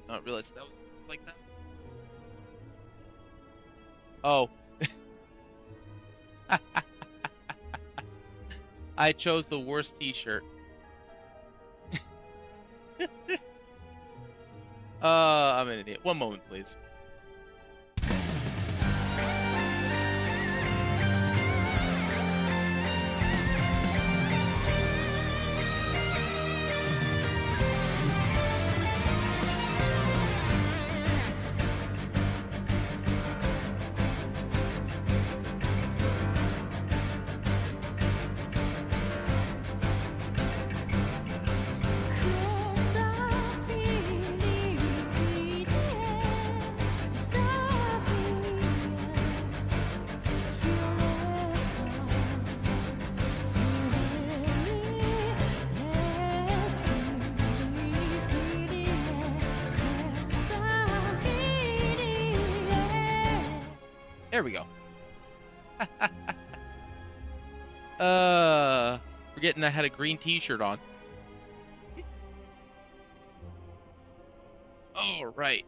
Not realize that was like that. Oh. I chose the worst t-shirt. I'm an idiot. One moment, please. There we go. Forgetting I had a green t-shirt on. All right.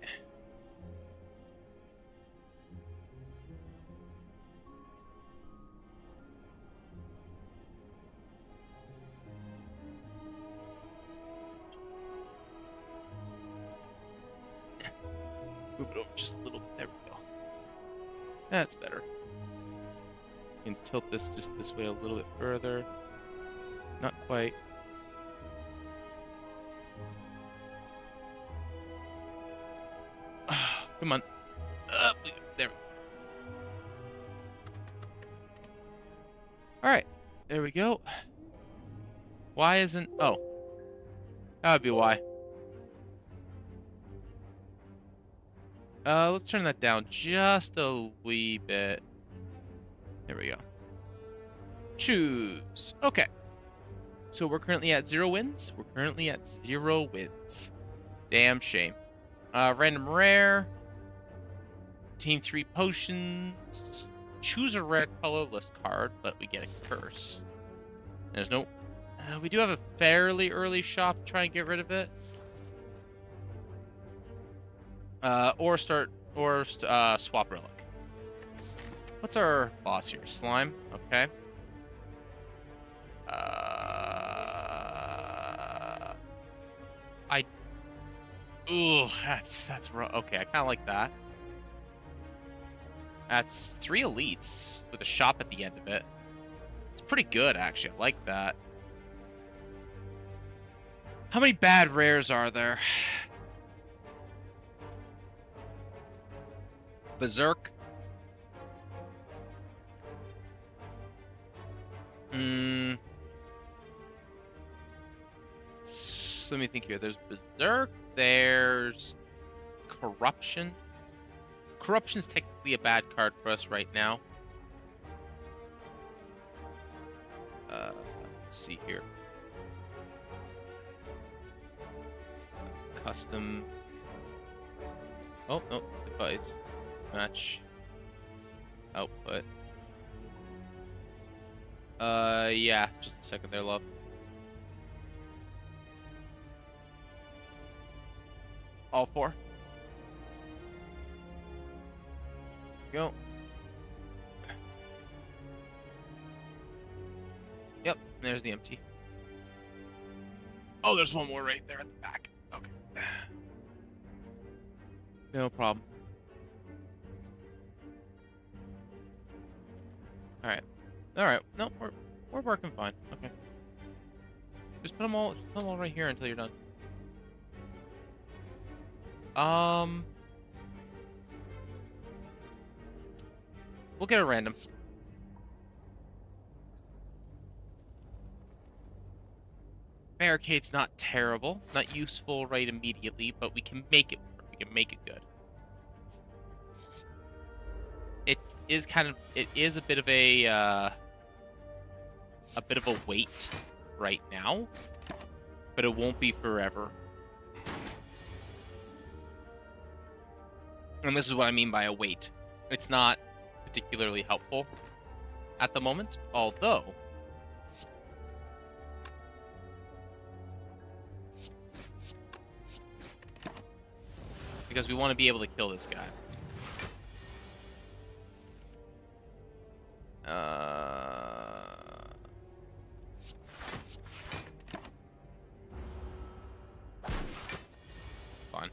Move it over just a little bit. There we go. That's better. You can tilt this just this way a little bit further. Not quite. Come on. There we go. Alright. There we go. Why isn't... Oh. That would be why. Let's turn that down just a wee bit. There we go. Choose. Okay. So we're currently at 0 wins. We're currently at 0 wins. Damn shame. Random rare. Team 3 potions. Choose a rare colorless card, but we get a curse. There's no... we do have a fairly early shop to try and get rid of it. Or swap relic. What's our boss here? Slime. Okay. Ooh, that's rough. Okay, I kind of like that. That's 3 elites with a shop at the end of it. It's pretty good, actually. I like that. How many bad rares are there? Berserk. Let me think here. There's Berserk. There's Corruption. Corruption's technically a bad card for us right now. Let's see here. Custom. Oh, no. Device. Match. Output. Yeah. Just a second there, love. All 4. Go. Yep, there's the empty. Oh, there's one more right there at the back. Okay. No problem. Alright. Alright. No, we're working fine. Okay. Just put them all right here until you're done. We'll get a random. Barricade's not terrible. Not useful right immediately, but we can make it work. We can make it good. It is a bit of a wait right now, but it won't be forever. And this is what I mean by a wait. It's not particularly helpful at the moment, although Because we want to be able to kill this guy. Fine.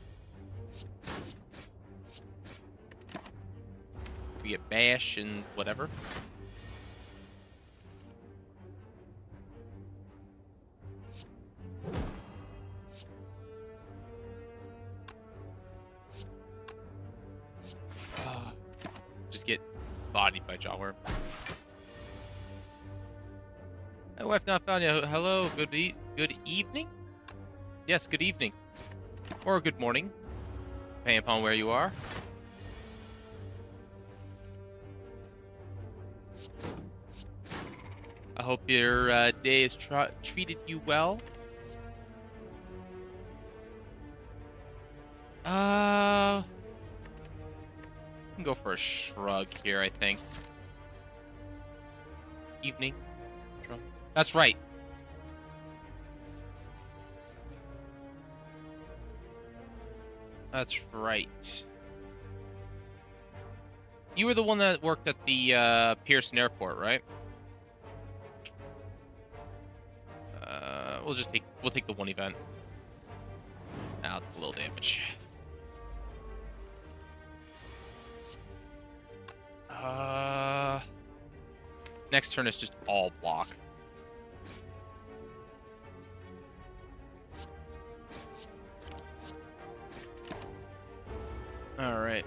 We get bash and whatever. Just get bodied by Jawworm. My wife not found you. Hello, good evening? Yes, good evening. Or good morning, depending upon where you are. I hope your day has treated you well. I can go for a shrug here, I think. Evening. Shrug. That's right. That's right. You were the one that worked at the Pearson Airport, right? We'll take the one event. Now it's a little damage. Next turn is just all block. All right.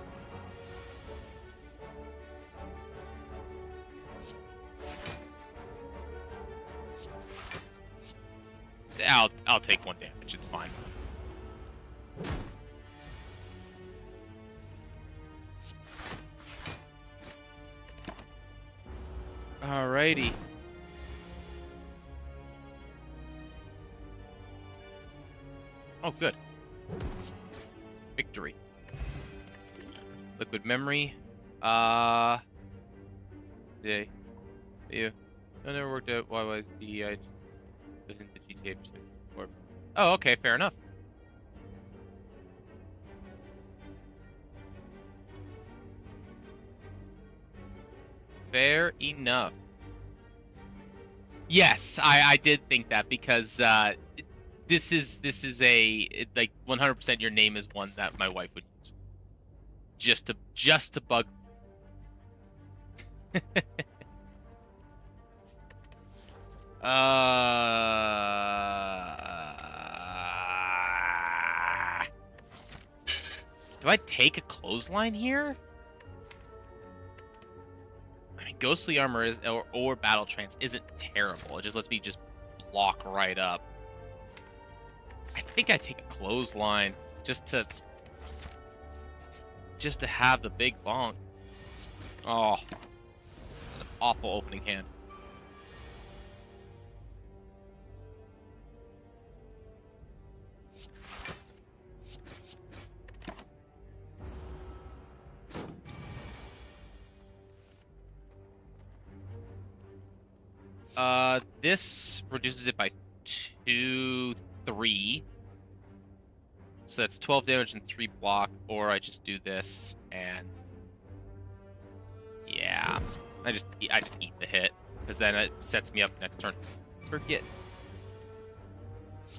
I'll take one damage. It's fine. Alrighty. Oh, good. Victory. Liquid memory. Yeah. You. I never worked out YYZ. I just into GTA for 6. Oh, okay, fair enough. Fair enough. Yes, I did think that because this is a like 100% your name is one that my wife would use. Just to bug. Do I take a clothesline here? I mean, ghostly armor is or battle trance isn't terrible. It just lets me just block right up. I think I take a clothesline just to have the big bonk. Oh, it's an awful opening hand. This reduces it by 2, 3. So that's 12 damage and 3 block, or I just do this and yeah, I just eat the hit because then it sets me up next turn. Forget.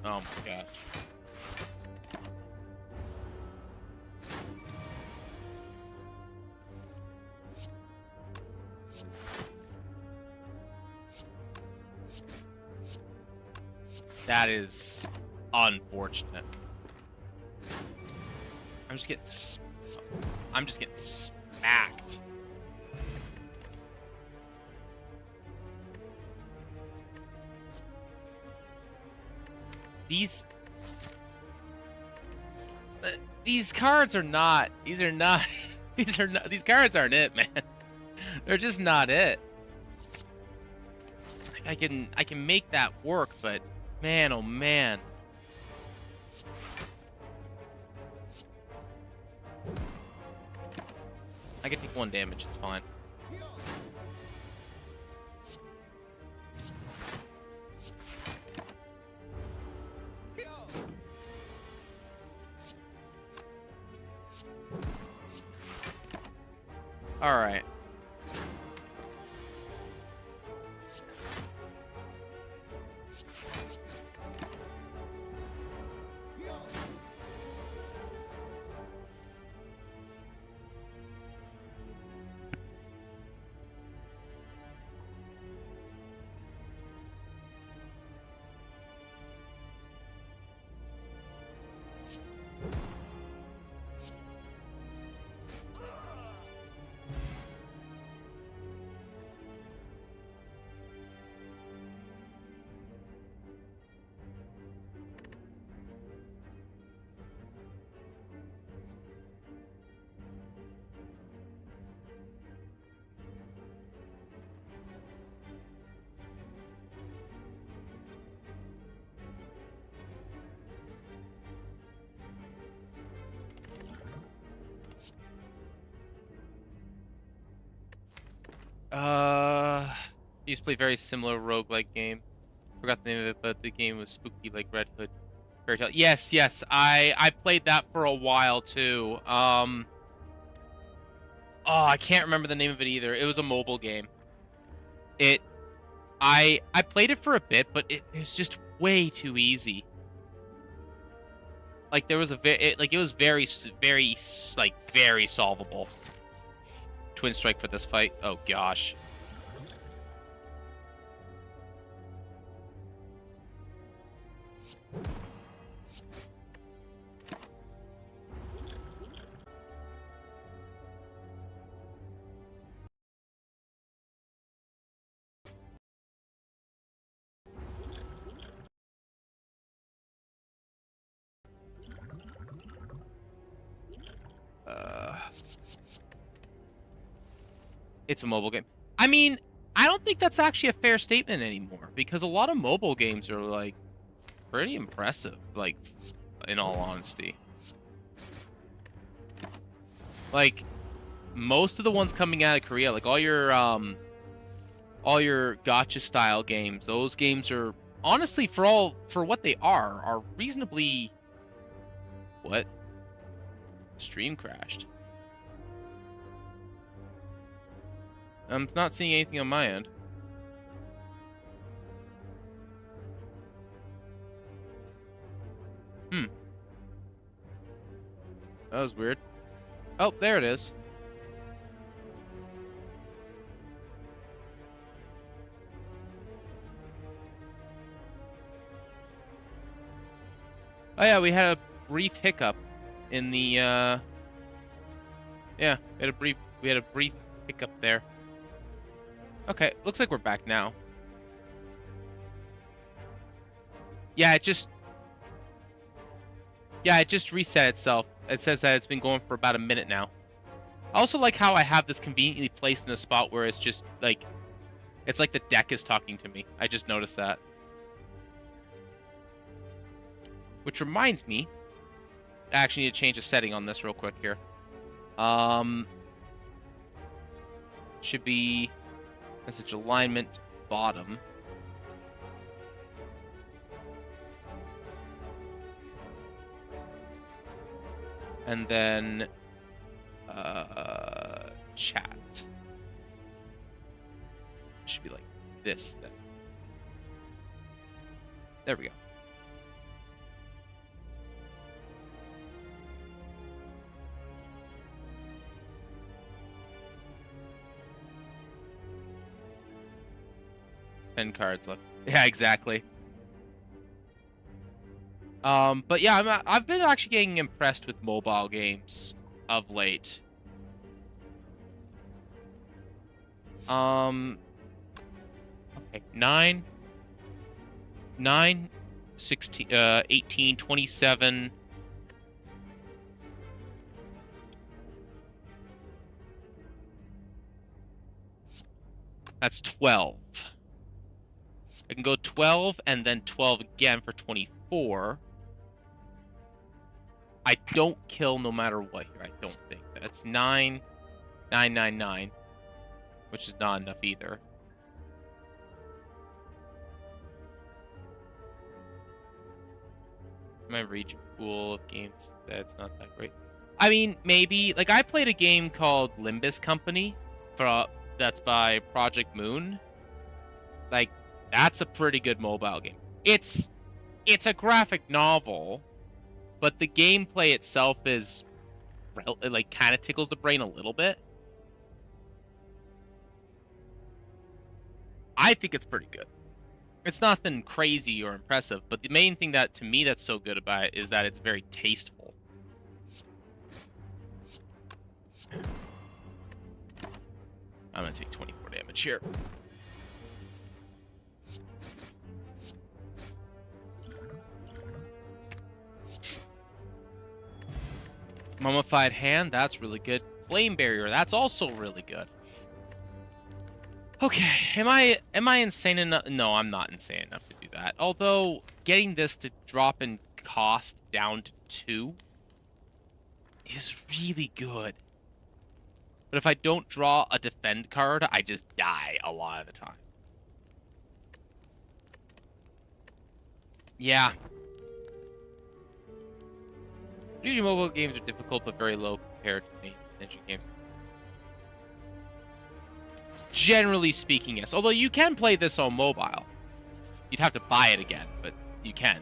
Oh my gosh. That is unfortunate. I'm just getting smacked. These cards are not. These are not. These cards aren't it, man. They're just not it. I can make that work, but man, oh man. I can take 1 damage, it's fine. All right. I used to play a very similar roguelike game. Forgot the name of it, but the game was spooky like Red Hood Fairy Tale. Yes, yes, I played that for a while too. Oh, I can't remember the name of it either. It was a mobile game. It, I played it for a bit, but it was just way too easy. Like there was it was very very solvable. Twin strike for this fight. Oh gosh. It's a mobile game. I mean, I don't think that's actually a fair statement anymore because a lot of mobile games are like pretty impressive, like in all honesty. Like most of the ones coming out of Korea, like all your gacha style games, those games are honestly for what they are reasonably what? Stream crashed. I'm not seeing anything on my end. That was weird. Oh, there it is. Oh yeah, we had a brief hiccup in the yeah, we had a brief hiccup there. Okay, looks like we're back now. Yeah, it just reset itself. It says that it's been going for about a minute now. I also like how I have this conveniently placed in a spot where it's just like it's like the deck is talking to me. I just noticed that. Which reminds me, I actually need to change a setting on this real quick here. Should be message alignment bottom. And then chat. Should be like this then. There we go. Cards left. Yeah, exactly. But yeah, I've been actually getting impressed with mobile games of late. Okay, 9, 16, 18, 27. That's 12. I can go 12 and then 12 again for 24. I don't kill no matter what here, I don't think. That's 9, 9, 9, 9, which is not enough either. My region pool of games, that's not that great. I mean, maybe like I played a game called Limbus Company that's by Project Moon. Like that's a pretty good mobile game. It's a graphic novel, but the gameplay itself is like kind of tickles the brain a little bit. I think it's pretty good. It's nothing crazy or impressive, but the main thing that to me that's so good about it is that it's very tasteful. I'm gonna take 24 damage here. Mummified Hand, that's really good. Flame Barrier, that's also really good. Okay, am I insane enough? No, I'm not insane enough to do that. Although, getting this to drop in cost down to 2 is really good. But if I don't draw a defend card, I just die a lot of the time. Yeah. Usually mobile games are difficult, but very low compared to the engine games. Generally speaking, yes. Although you can play this on mobile. You'd have to buy it again, but you can.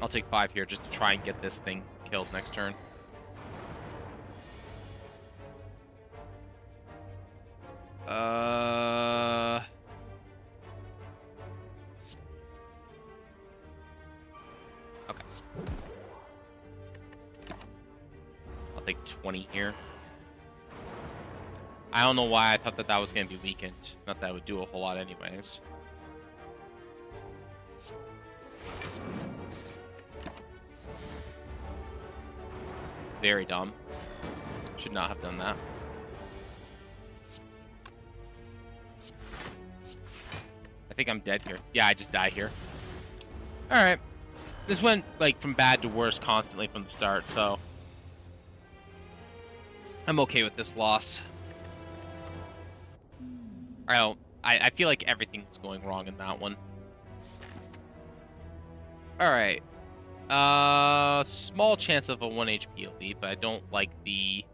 I'll take 5 here just to try and get this thing killed next turn. Okay. I'll take 20 here. I don't know why I thought that that was going to be weakened. Not that it would do a whole lot anyways. Very dumb. Should not have done that. I think I'm dead here. Yeah, I just die here. Alright. This went, like, from bad to worse constantly from the start, so... I'm okay with this loss. I feel like everything's going wrong in that one. Alright. Small chance of a 1 HP elite, but I don't like the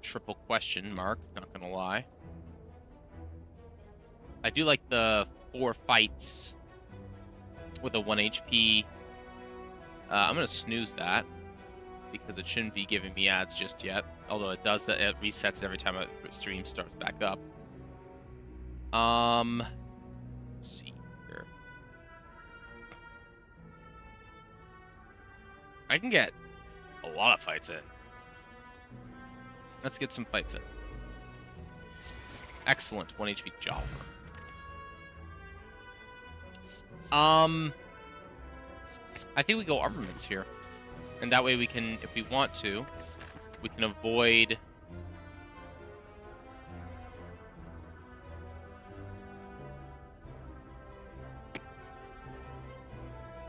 triple question mark, not gonna lie. I do like the 4 fights with a 1 HP. I'm gonna snooze that because it shouldn't be giving me ads just yet. Although it does that, it resets every time a stream starts back up. Let's see here. I can get a lot of fights in. Let's get some fights in. Excellent, 1 HP Jobber. I think we go armaments here. And that way we can, if we want to, we can avoid...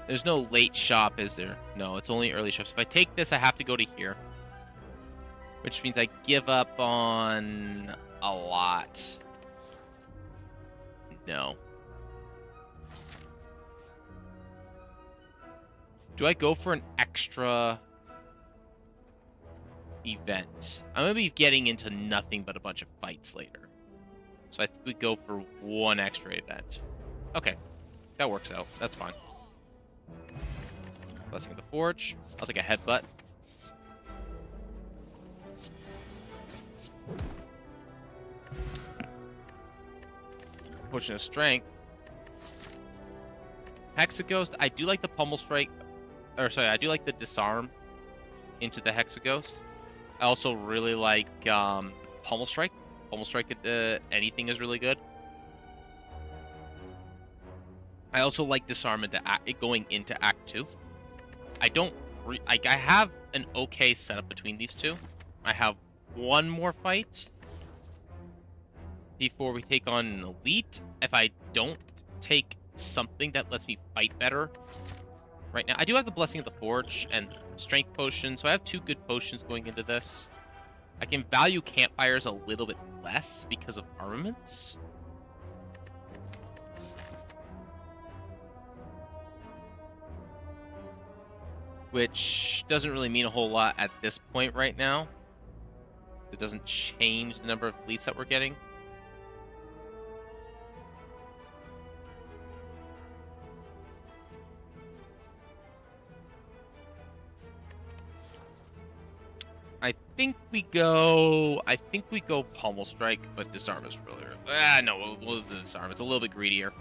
There's no late shop, is there? No, it's only early shops. If I take this, I have to go to here. Which means I give up on a lot. No. Do I go for an extra event? I'm going to be getting into nothing but a bunch of fights later. So I think we go for 1 extra event. Okay. That works out. That's fine. Blessing of the Forge. I'll take a headbutt. Potion of Strength. Hexaghost. I do like the Pummel Strike. Or sorry, I do like the Disarm into the Hexaghost. I also really like Pummel Strike. Pummel Strike at anything is really good. I also like Disarm into going into Act 2. I don't... I have an okay setup between these two. I have 1 more fight before we take on an elite. If I don't take something that lets me fight better right now. I do have the Blessing of the Forge and Strength Potion, so I have 2 good potions going into this. I can value Campfires a little bit less because of armaments. which doesn't really mean a whole lot at this point right now. It doesn't change the number of elites that we're getting. I think we go Pommel Strike, but Disarm is really... no, we'll do Disarm. It's a little bit greedier.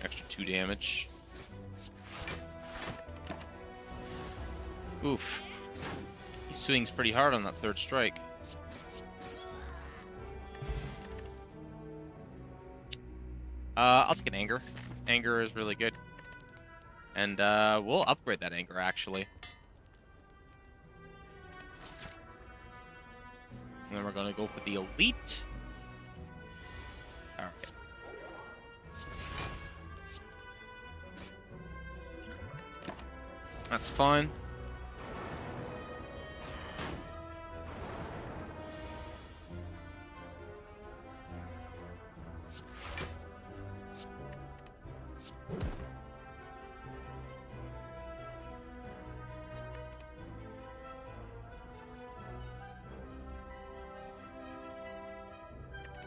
Extra 2 damage. Oof. He swings pretty hard on that 3rd strike. I'll take an Anger. Anger is really good. And we'll upgrade that Anger, actually. And then we're going to go for the Elite. Alright. That's fine.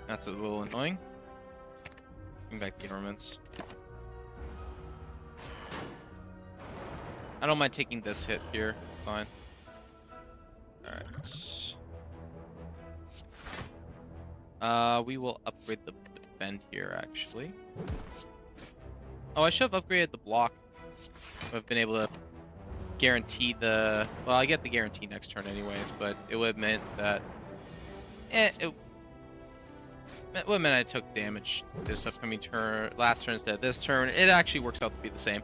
That's a little annoying. Bring back the armaments. I don't mind taking this hit here. Fine. Alright. We will upgrade the defend here, actually. Oh, I should have upgraded the block. I've been able to guarantee the... Well, I get the guarantee next turn anyways, but it would have meant that... It would have meant I took damage this upcoming turn, last turn instead of this turn. It actually works out to be the same.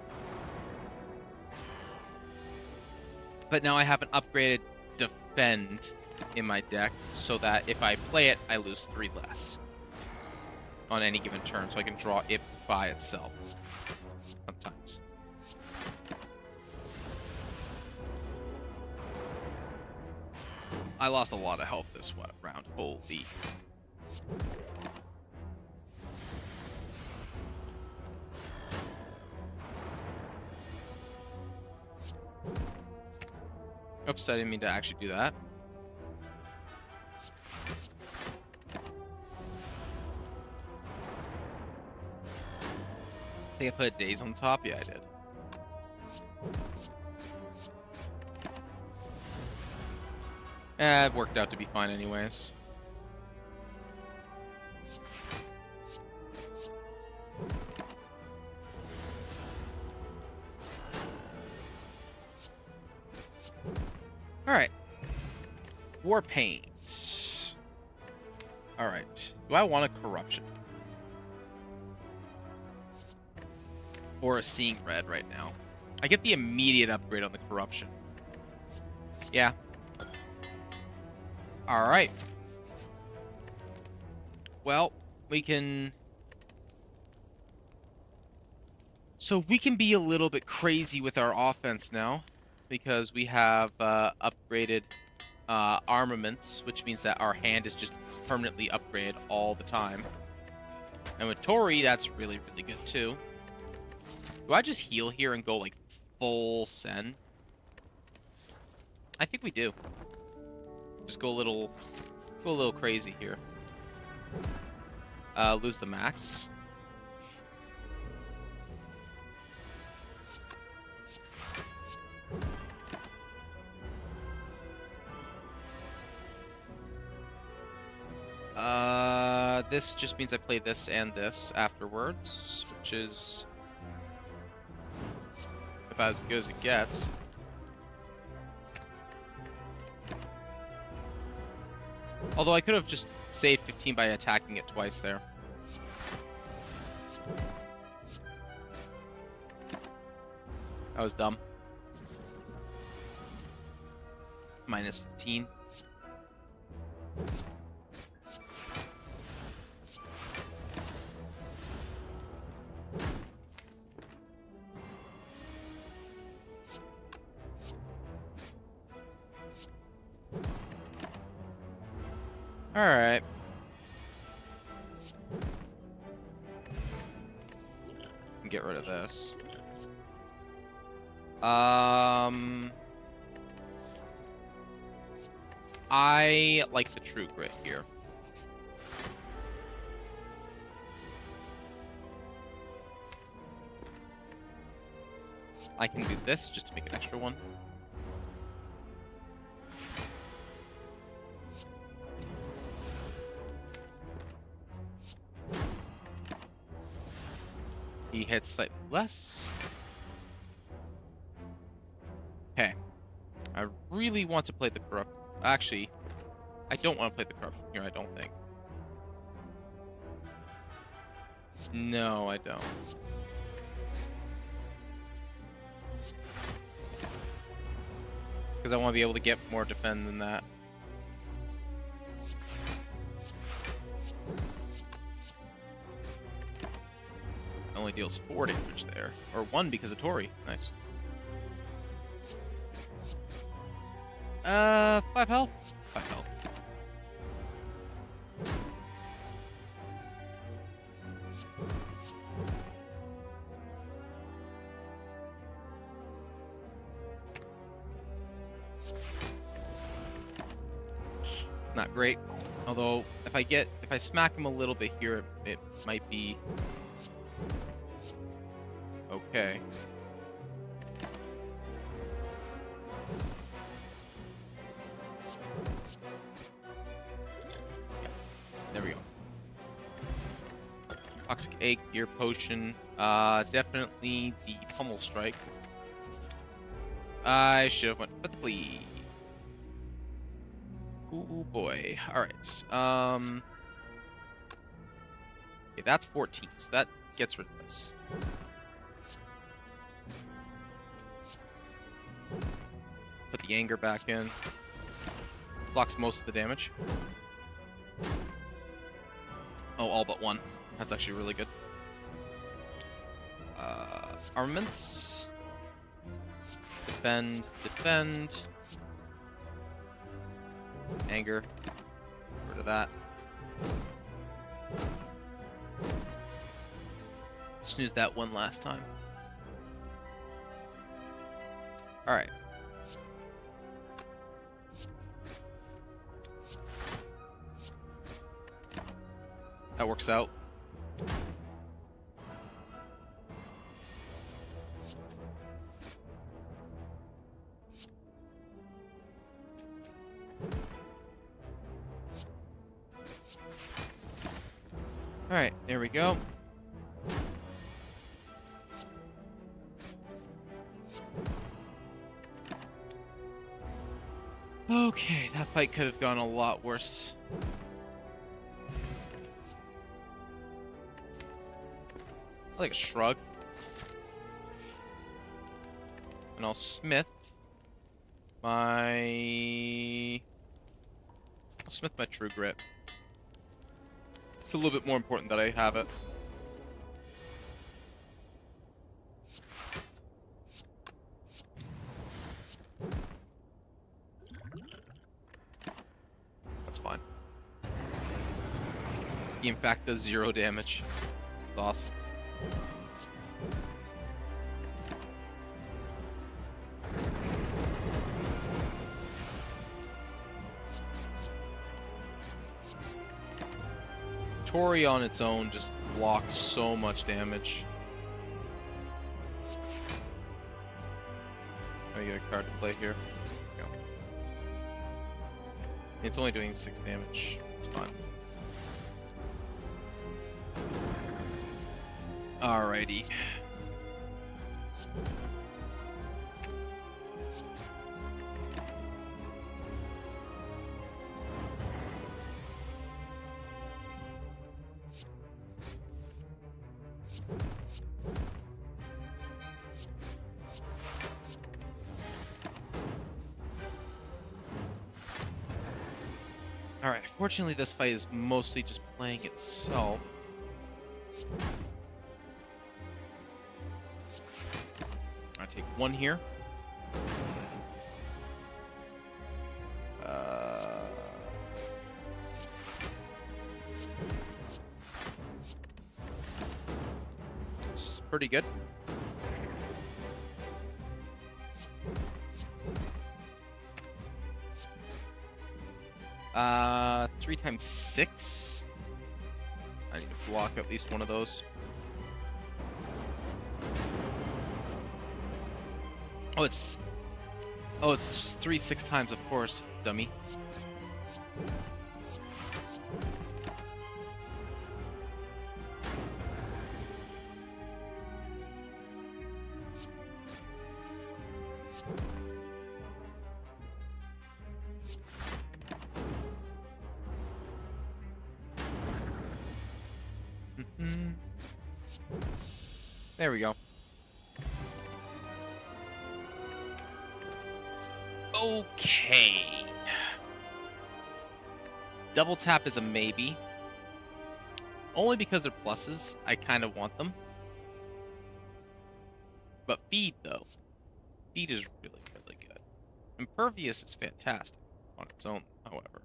But now I have an upgraded defend in my deck, so that if I play it, I lose 3 less on any given turn, so I can draw it by itself sometimes. I lost a lot of health this round. Holy. Oops, I didn't mean to actually do that. I think I put days on top? Yeah, I did. It worked out to be fine anyways. Alright. War Pains. Alright. Do I want a Corruption? Or a Seeing Red right now? I get the immediate upgrade on the Corruption. Yeah. Alright. Well, we can... So we can be a little bit crazy with our offense now, because we have upgraded armaments, which means that our hand is just permanently upgraded all the time. And with Tori, that's really, really good too. Do I just heal here and go like full send? I think we do. Just go a little crazy here. Lose the max. This just means I play this and this afterwards, which is about as good as it gets. Although I could have just saved 15 by attacking it twice there. That was dumb. Minus 15. All right. Get rid of this. I like the True Grit here. I can do this just to make an extra one. He hits slightly less. Okay. I really want to play the corrupt. Actually, I don't want to play the corruption here, I don't think. No, I don't. Because I want to be able to get more defend than that. Only deals 4 damage there. Or 1 because of Tori. Nice. 5 health? 5 health. Not great. Although, if I smack him a little bit here, it might be okay. Yeah, there we go. Toxic Egg, Gear Potion. Definitely the Pummel Strike. I should have went with the bleed. Ooh boy. Alright. Okay, that's 14, so that gets rid of this. Put the anger back in. Blocks most of the damage. Oh, all but 1. That's actually really good. Armaments. Defend, defend. Anger. Get rid of that. Snooze that one last time. Alright. That works out. Alright, there we go. Okay, that fight could have gone a lot worse. I like a shrug. And I'll smith my... I'll smith my True Grit. It's a little bit more important that I have it. That's fine. He in fact does 0 damage. That's awesome. Tori on its own just blocks so much damage. I get a card to play here. There we go. It's only doing 6 damage. It's fine. Alrighty. Alright, fortunately this fight is mostly just playing itself. I take 1 here. pretty good. Uh, 3 times 6. I need to block at least one of those. Oh, it's 3 6 times, of course, dummy. There we go. Okay. Double tap is a maybe. Only because they're pluses. I kind of want them. But feed, though. Feed is really, really good. Impervious is fantastic on its own, however.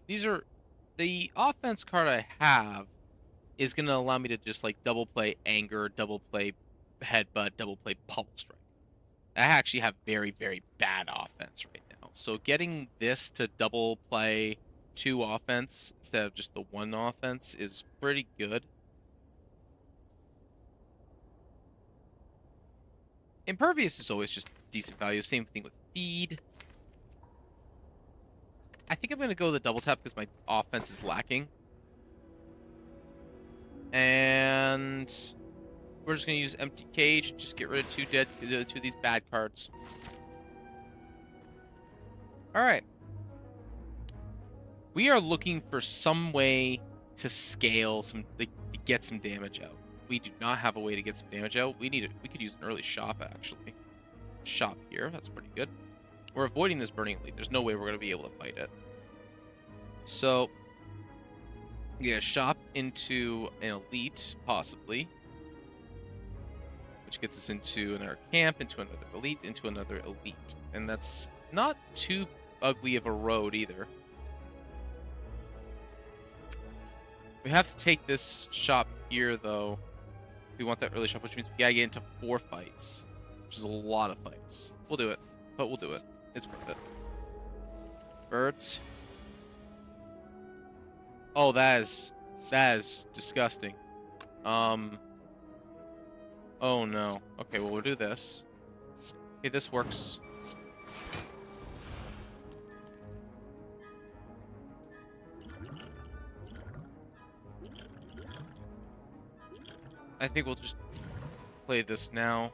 These are... The offense card I have is going to allow me to just, like, double play Anger, double play Headbutt, double play Pummel Strike. I actually have very, very bad offense right now. So getting this to double play 2 offense instead of just the 1 offense is pretty good. Impervious is always just decent value. Same thing with Feed. I think I'm going to go the double tap because my offense is lacking. And we're just going to use Empty Cage and just get rid of 2 of these bad cards. Alright. We are looking for some way to scale to get some damage out. We do not have a way to get some damage out. We could use an early shop, actually. Shop here. That's pretty good. We're avoiding this Burning Elite. There's no way we're going to be able to fight it. So, yeah, shop into an Elite, possibly. Which gets us into another camp, into another Elite, into another Elite. And that's not too ugly of a road, either. We have to take this shop here, though. We want that early shop, which means we gotta get into 4 fights. Which is a lot of fights. We'll do it. But we'll do it. It's worth it. Birds. Oh, that is disgusting. Oh no. Okay, well, we'll do this. Okay, this works. I think we'll just play this now.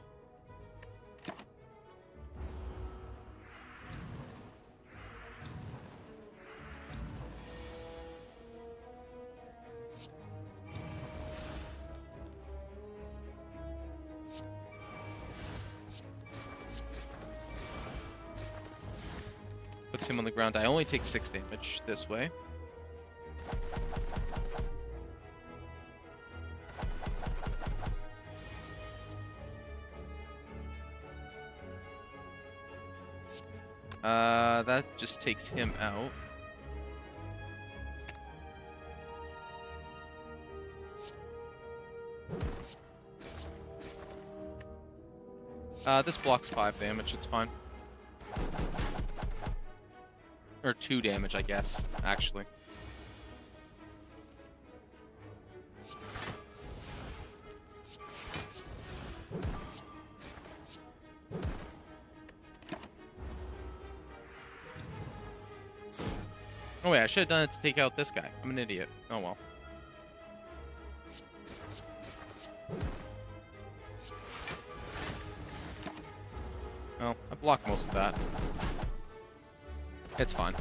Puts him on the ground. I only take 6 damage this way. That just takes him out. This blocks 5 damage, it's fine. Or 2 damage, I guess, actually. Oh wait, I should have done it to take out this guy. I'm an idiot. Oh well. Well, I blocked most of that. It's fine.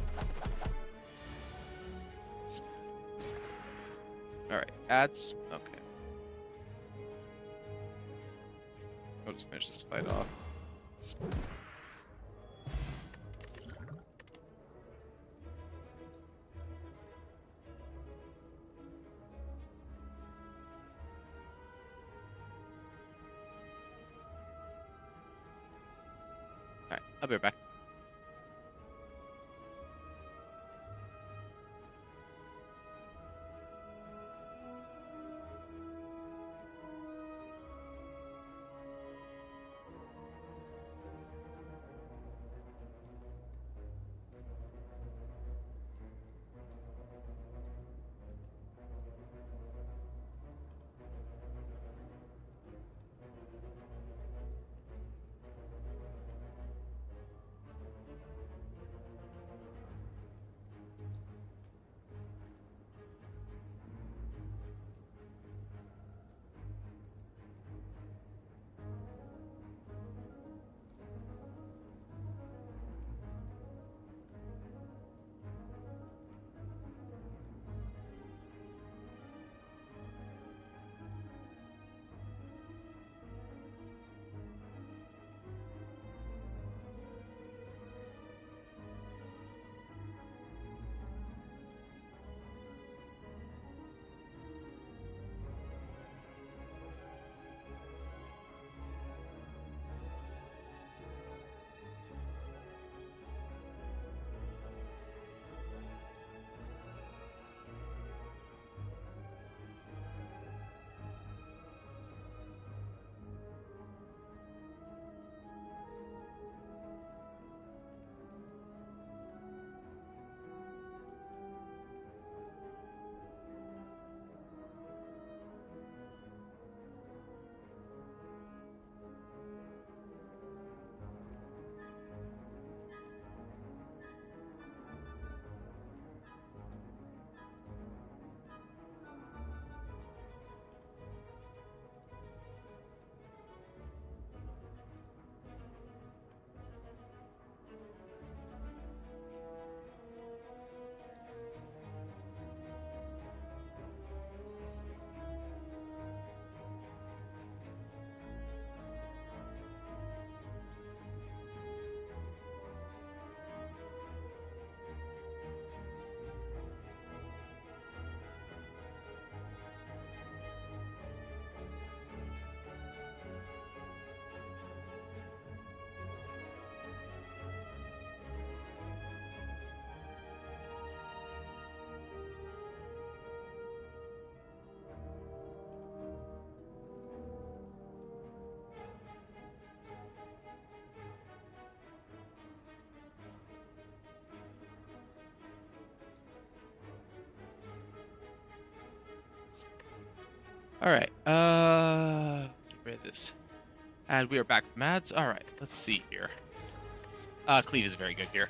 Alright, ads. Okay. I'll just finish this fight off. Alright, I'll be right back. Alright, get rid of this. And we are back from ads. Alright, let's see here. Cleave is very good here.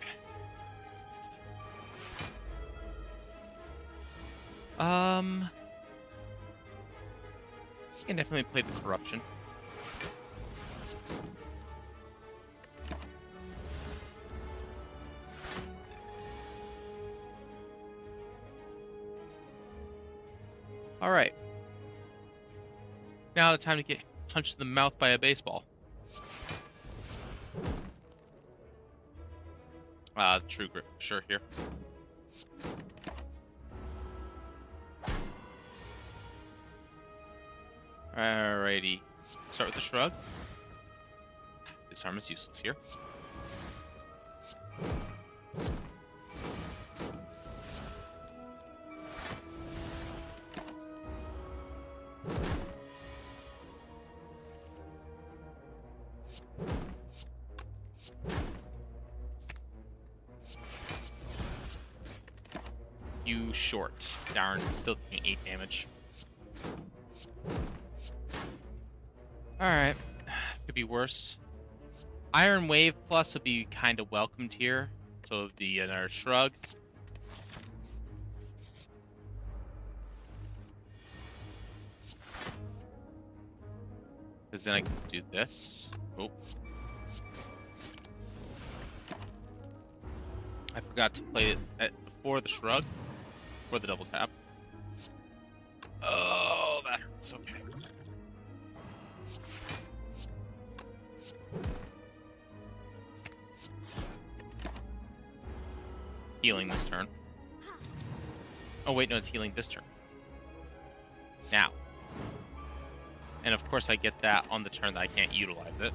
I can definitely play the corruption. Alright. Now the time to get punched in the mouth by a baseball. True grip for sure here. Alrighty. Start with the shrug. Disarm is useless here. You short. Darn, still taking 8 damage. Alright. Could be worse. Iron Wave Plus would be kind of welcomed here. So it would be another shrug. Because then I can do this. Oh. I forgot to play it before the shrug. Before the double tap. Oh, that hurts. Okay. Healing this turn. Oh, wait, no, it's healing this turn. Now. And of course I get that on the turn that I can't utilize it.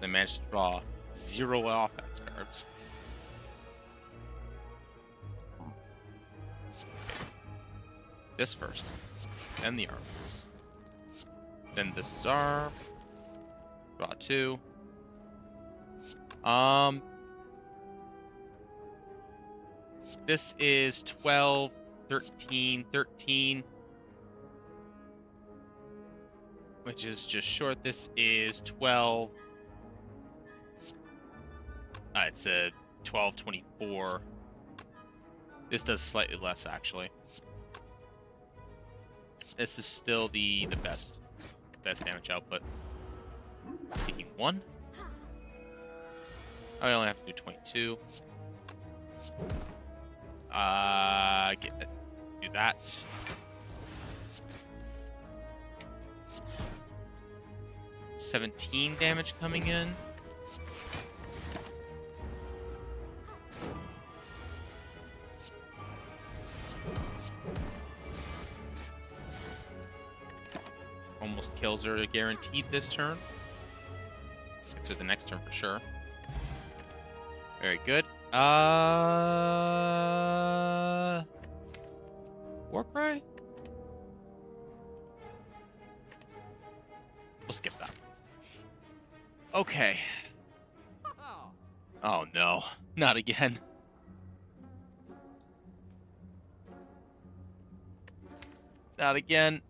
I managed to draw 0 offense cards. This first. Then the armaments. Then this arm. Draw 2. This is 12, 13, 13. Which is just short. This is 12. It's a 12, 24. This does slightly less, actually. This is still the best damage output. Taking 1. I only have to do 22. Do that. $17 damage coming in. Almost kills her guaranteed this turn. Gets her the next turn for sure. Very good. Warcry? We'll skip that. Okay. Oh no, not again. Not again.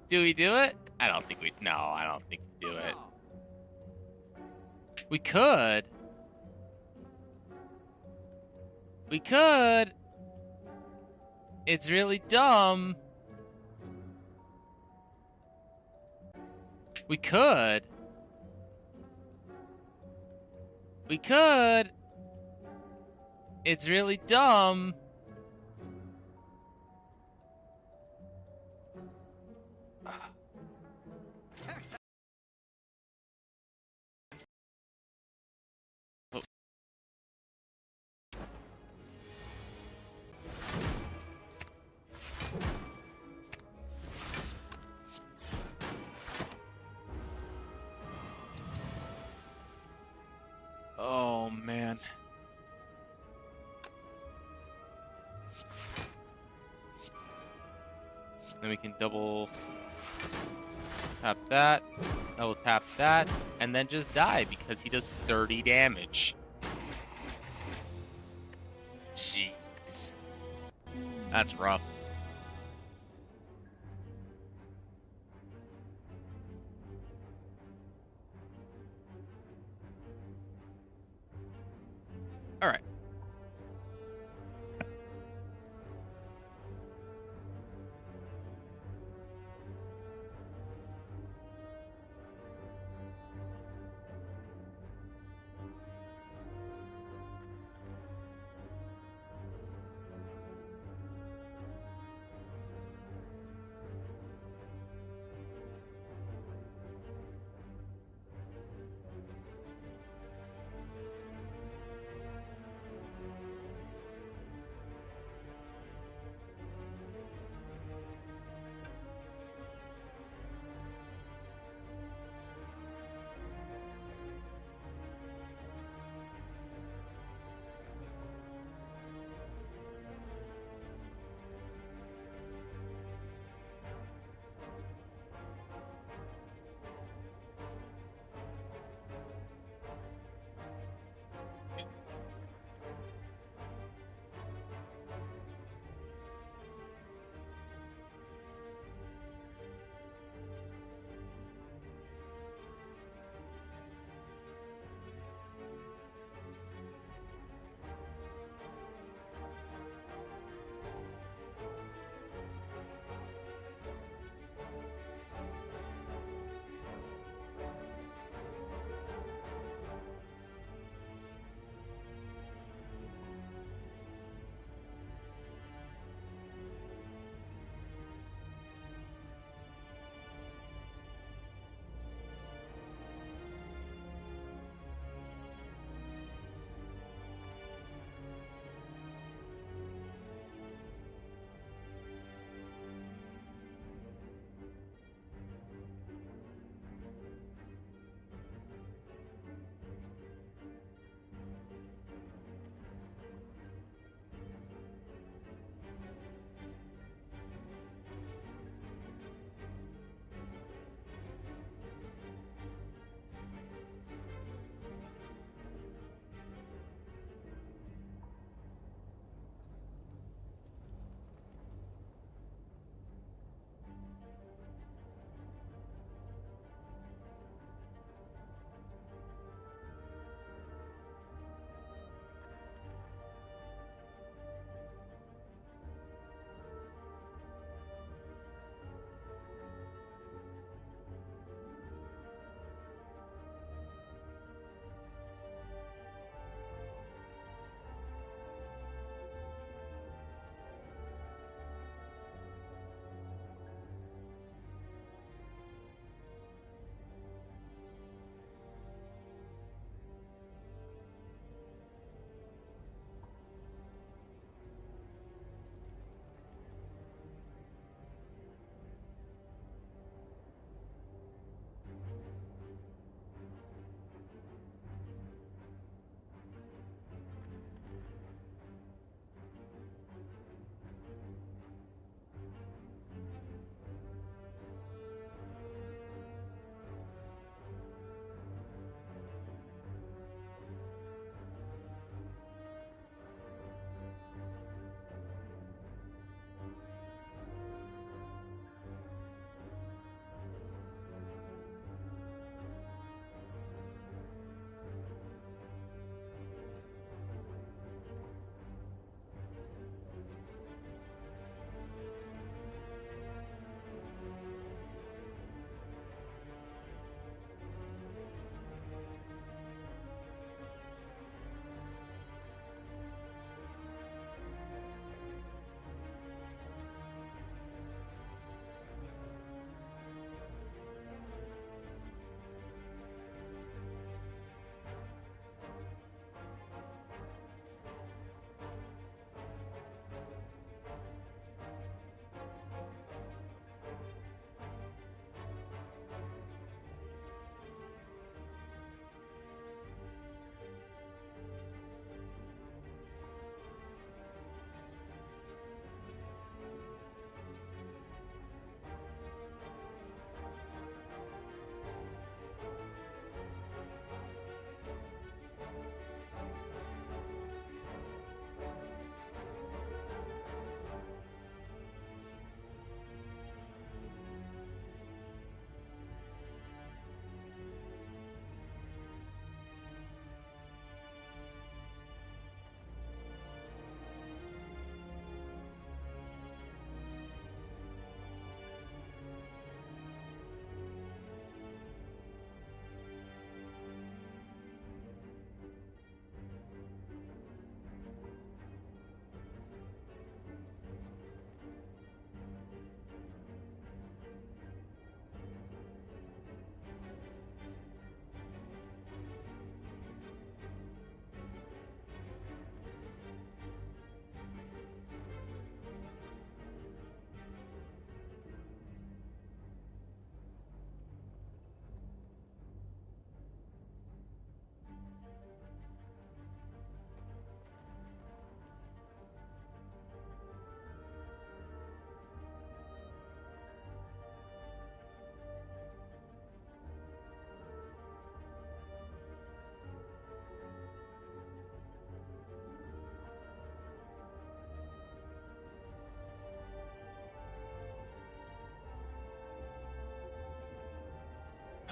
Do we do it? I don't think we... No, I don't think we do it. We could. We could. It's really dumb. We could. We could. It's really dumb. Oh, man. Then we can double tap that, double tap that, and then just die because he does 30 damage. Jeez. That's rough.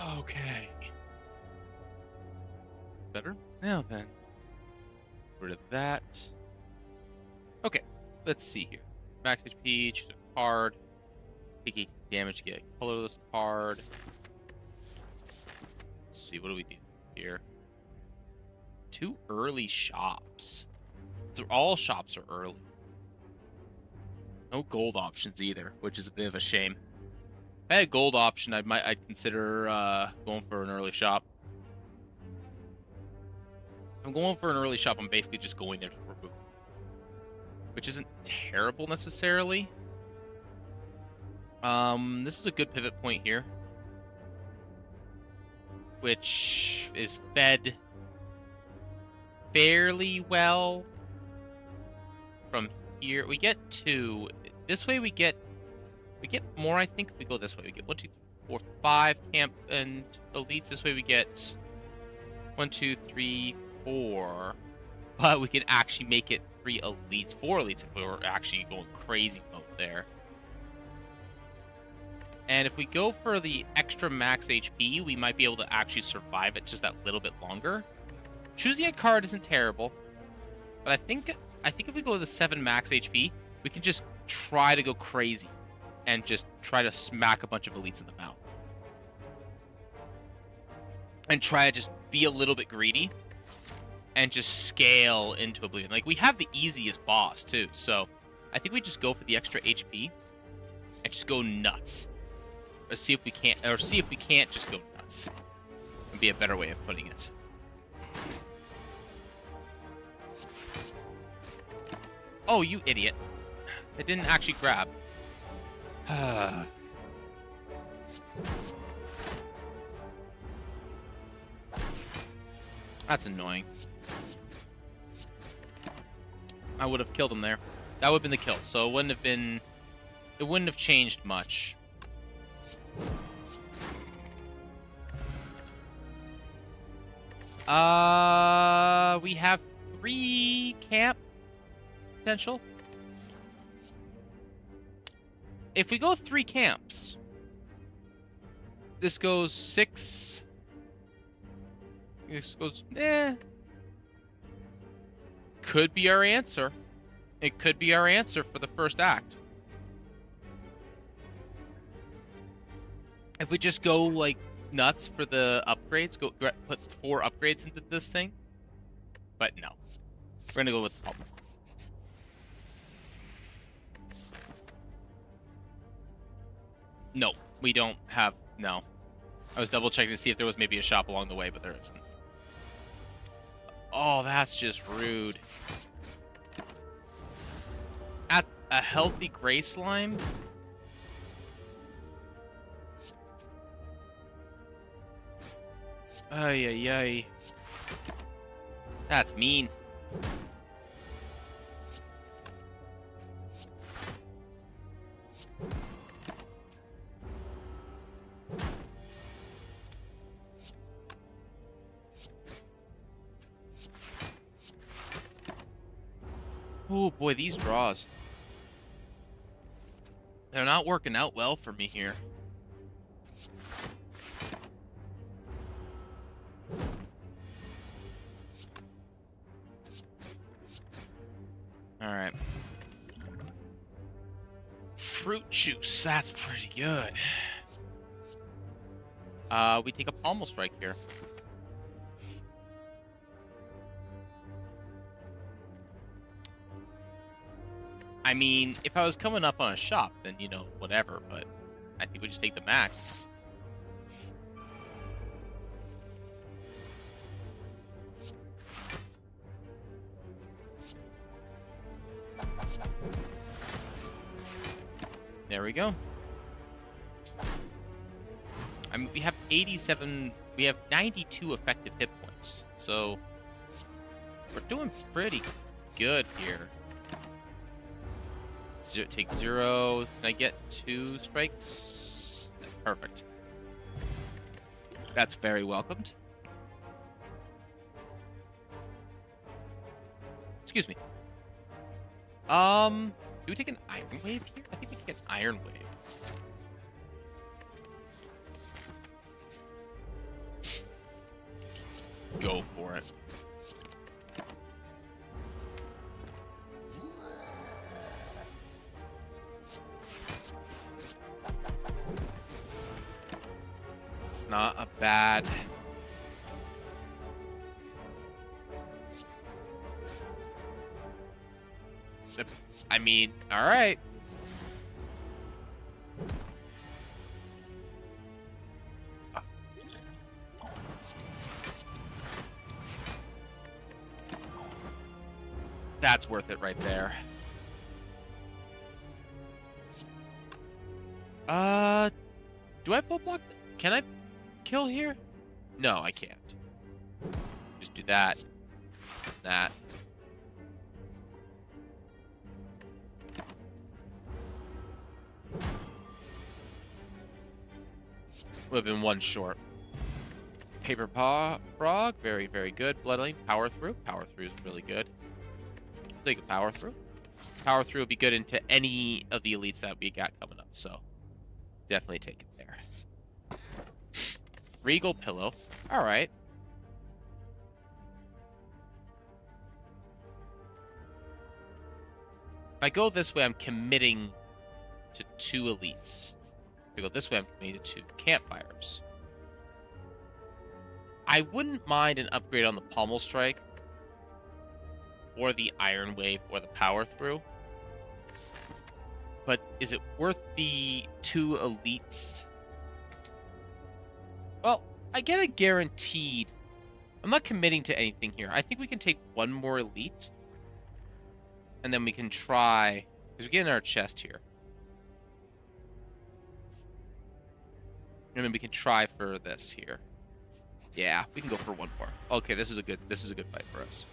Okay. Better? Now then. Rid of that. Okay. Let's see here. Max HP, choose a card. Take 8 damage, get a colorless card. Let's see, what do we do here? 2 early shops. All shops are early. No gold options either, which is a bit of a shame. If I had a gold option, I'd consider going for an early shop. If I'm going for an early shop, I'm basically just going there to remove, which isn't terrible necessarily. This is a good pivot point here, which is fed fairly well from here. We get 2. This way we get more, I think, if we go this way. We get 1, 2, 3, 4, 5 camp and elites. This way we get 1, 2, 3, 4. But we can actually make it 3 elites, 4 elites if we were actually going crazy mode there. And if we go for the extra max HP, we might be able to actually survive it just that little bit longer. Choosing a card isn't terrible, but I think if we go to the 7 max HP, we can just try to go crazy and just try to smack a bunch of elites in the mouth. And try to just be a little bit greedy and just scale into oblivion. Like, we have the easiest boss too, so I think we just go for the extra HP and just go nuts. Or see if we can't just go nuts. Would be a better way of putting it. Oh, you idiot. It didn't actually grab. That's annoying. I would have killed him there. That would have been the kill, so it wouldn't have changed much. We have 3 camp potential. If we go 3 camps, this goes 6. This goes, could be our answer. It could be our answer for the first act. If we just go, like, nuts for the upgrades, put 4 upgrades into this thing. But no. We're going to go with the pummel. No, we don't have... No. I was double-checking to see if there was maybe a shop along the way, but there isn't. Oh, that's just rude. At a healthy gray slime... Ay, ay, ay. That's mean. Oh boy, these draws. They're not working out well for me here. Alright. Fruit juice, that's pretty good. We take a pommel strike here. I mean, if I was coming up on a shop, then, you know, whatever, but I think we just take the max. There we go. I mean, we have 87, we have 92 effective hit points, so we're doing pretty good here. Take 0. Can I get 2 strikes? Perfect. That's very welcomed. Excuse me. Do we take an iron wave here? I think we take an iron wave. go for it. It's not a bad... I mean, all right. That's worth it right there. Do I full block? Can I kill here? No, I can't. Just do that. That. Would have been one short. Paper Paw Frog, very, very good. Bloodline, Power Through. Power Through is really good. Take a Power Through. Power Through would be good into any of the elites that we got coming up, so definitely take it there. Regal Pillow. Alright. If I go this way, I'm committing to 2 elites. If I go this way, I'm committing to 2 campfires. I wouldn't mind an upgrade on the Pommel Strike, or the Iron Wave, or the Power Through. But is it worth the 2 elites? Well, I get a guaranteed... I'm not committing to anything here. I think we can take 1 more elite. And then we can try... Because we get in our chest here. And then we can try for this here. Yeah, we can go for 1 more. Okay, this is a good fight for us.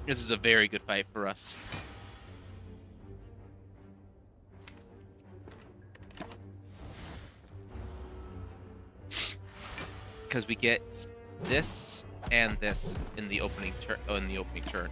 This is a very good fight for us. Because we get this and this in the opening turn. Oh, in the opening turn.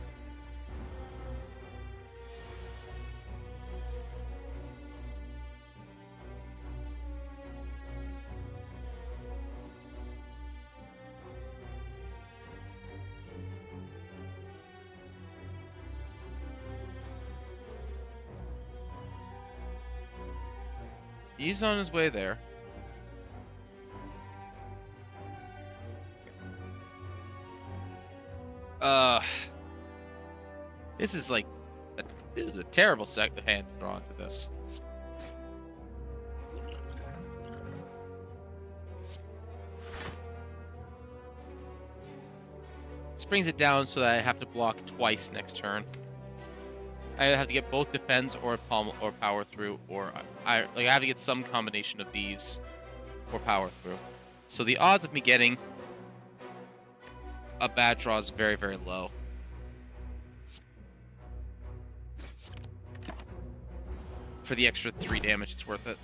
He's on his way there. This is like... This is a terrible second hand to draw into this. This brings it down so that I have to block twice next turn. I have to get both defense or pommel or power through, or I have to get some combination of these or power through. So the odds of me getting a bad draw is very, very low. For the extra 3 damage, it's worth it.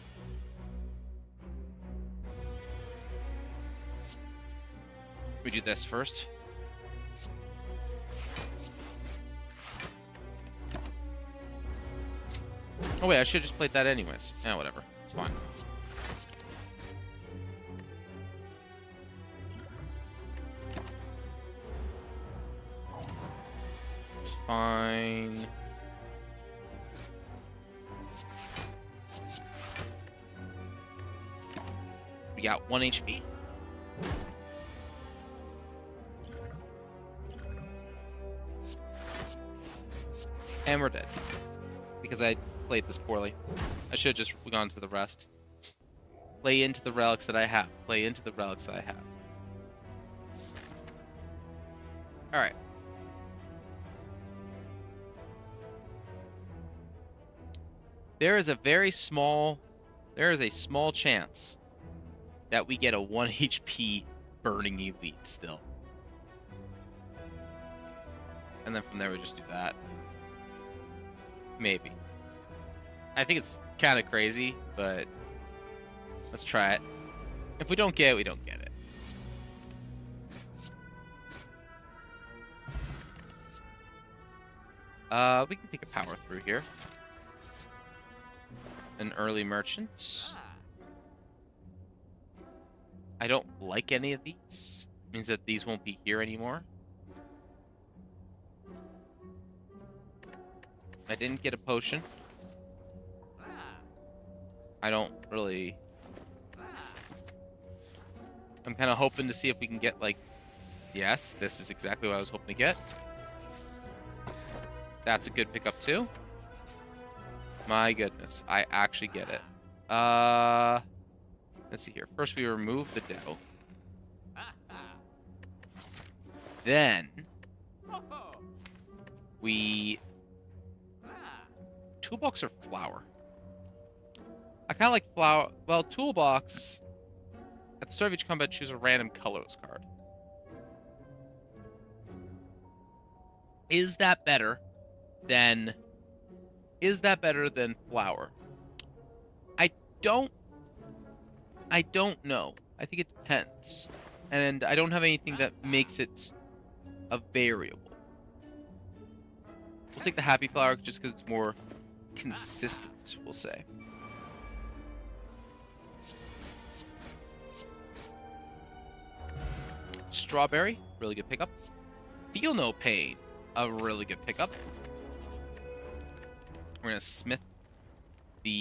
We do this first. Oh wait, I should have just played that anyways. Yeah, whatever. It's fine. It's fine. We got 1 HP. And we're dead. Because I played this poorly. I should have just gone to the rest. Play into the relics that I have. Play into the relics that I have. Alright. There is a small chance that we get a 1 HP burning elite still. And then from there we just do that. Maybe. I think it's kind of crazy, but let's try it. If we don't get it, we don't get it. We can take a power through here. An early merchant. I don't like any of these. Means that these won't be here anymore. I didn't get a potion. I don't really... I'm kind of hoping to see if we can get, like... Yes, this is exactly what I was hoping to get. That's a good pickup, too. My goodness, I actually get it. Let's see here. First, we remove the dough. Then... we... Toolbox or flour? I kind of like flour. Well, toolbox... At the start of each combat, choose a random colorless card. Is that better than flour? I don't know. I think it depends. And I don't have anything that makes it a variable. We'll take the happy flour just because it's more consistent, we'll say. Strawberry, really good pickup. Feel no pain, a really good pickup. We're gonna smith the...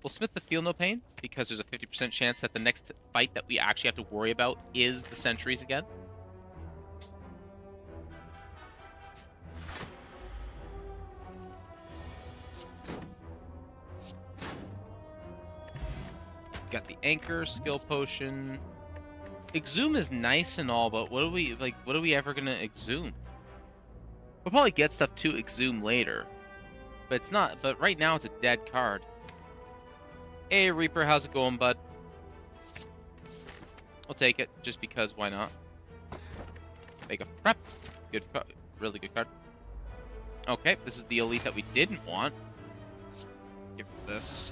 We'll smith the feel no pain because there's a 50% chance that the next fight that we actually have to worry about is the sentries again. Got the anchor, skill potion. Exhume is nice and all, but what are we ever gonna exhume? We'll probably get stuff to exhume later. But it's not, but right now it's a dead card. Hey Reaper, how's it going, bud? I'll take it, just because, why not? Make a prep. Good card, really good card. Okay, this is the elite that we didn't want. Give this.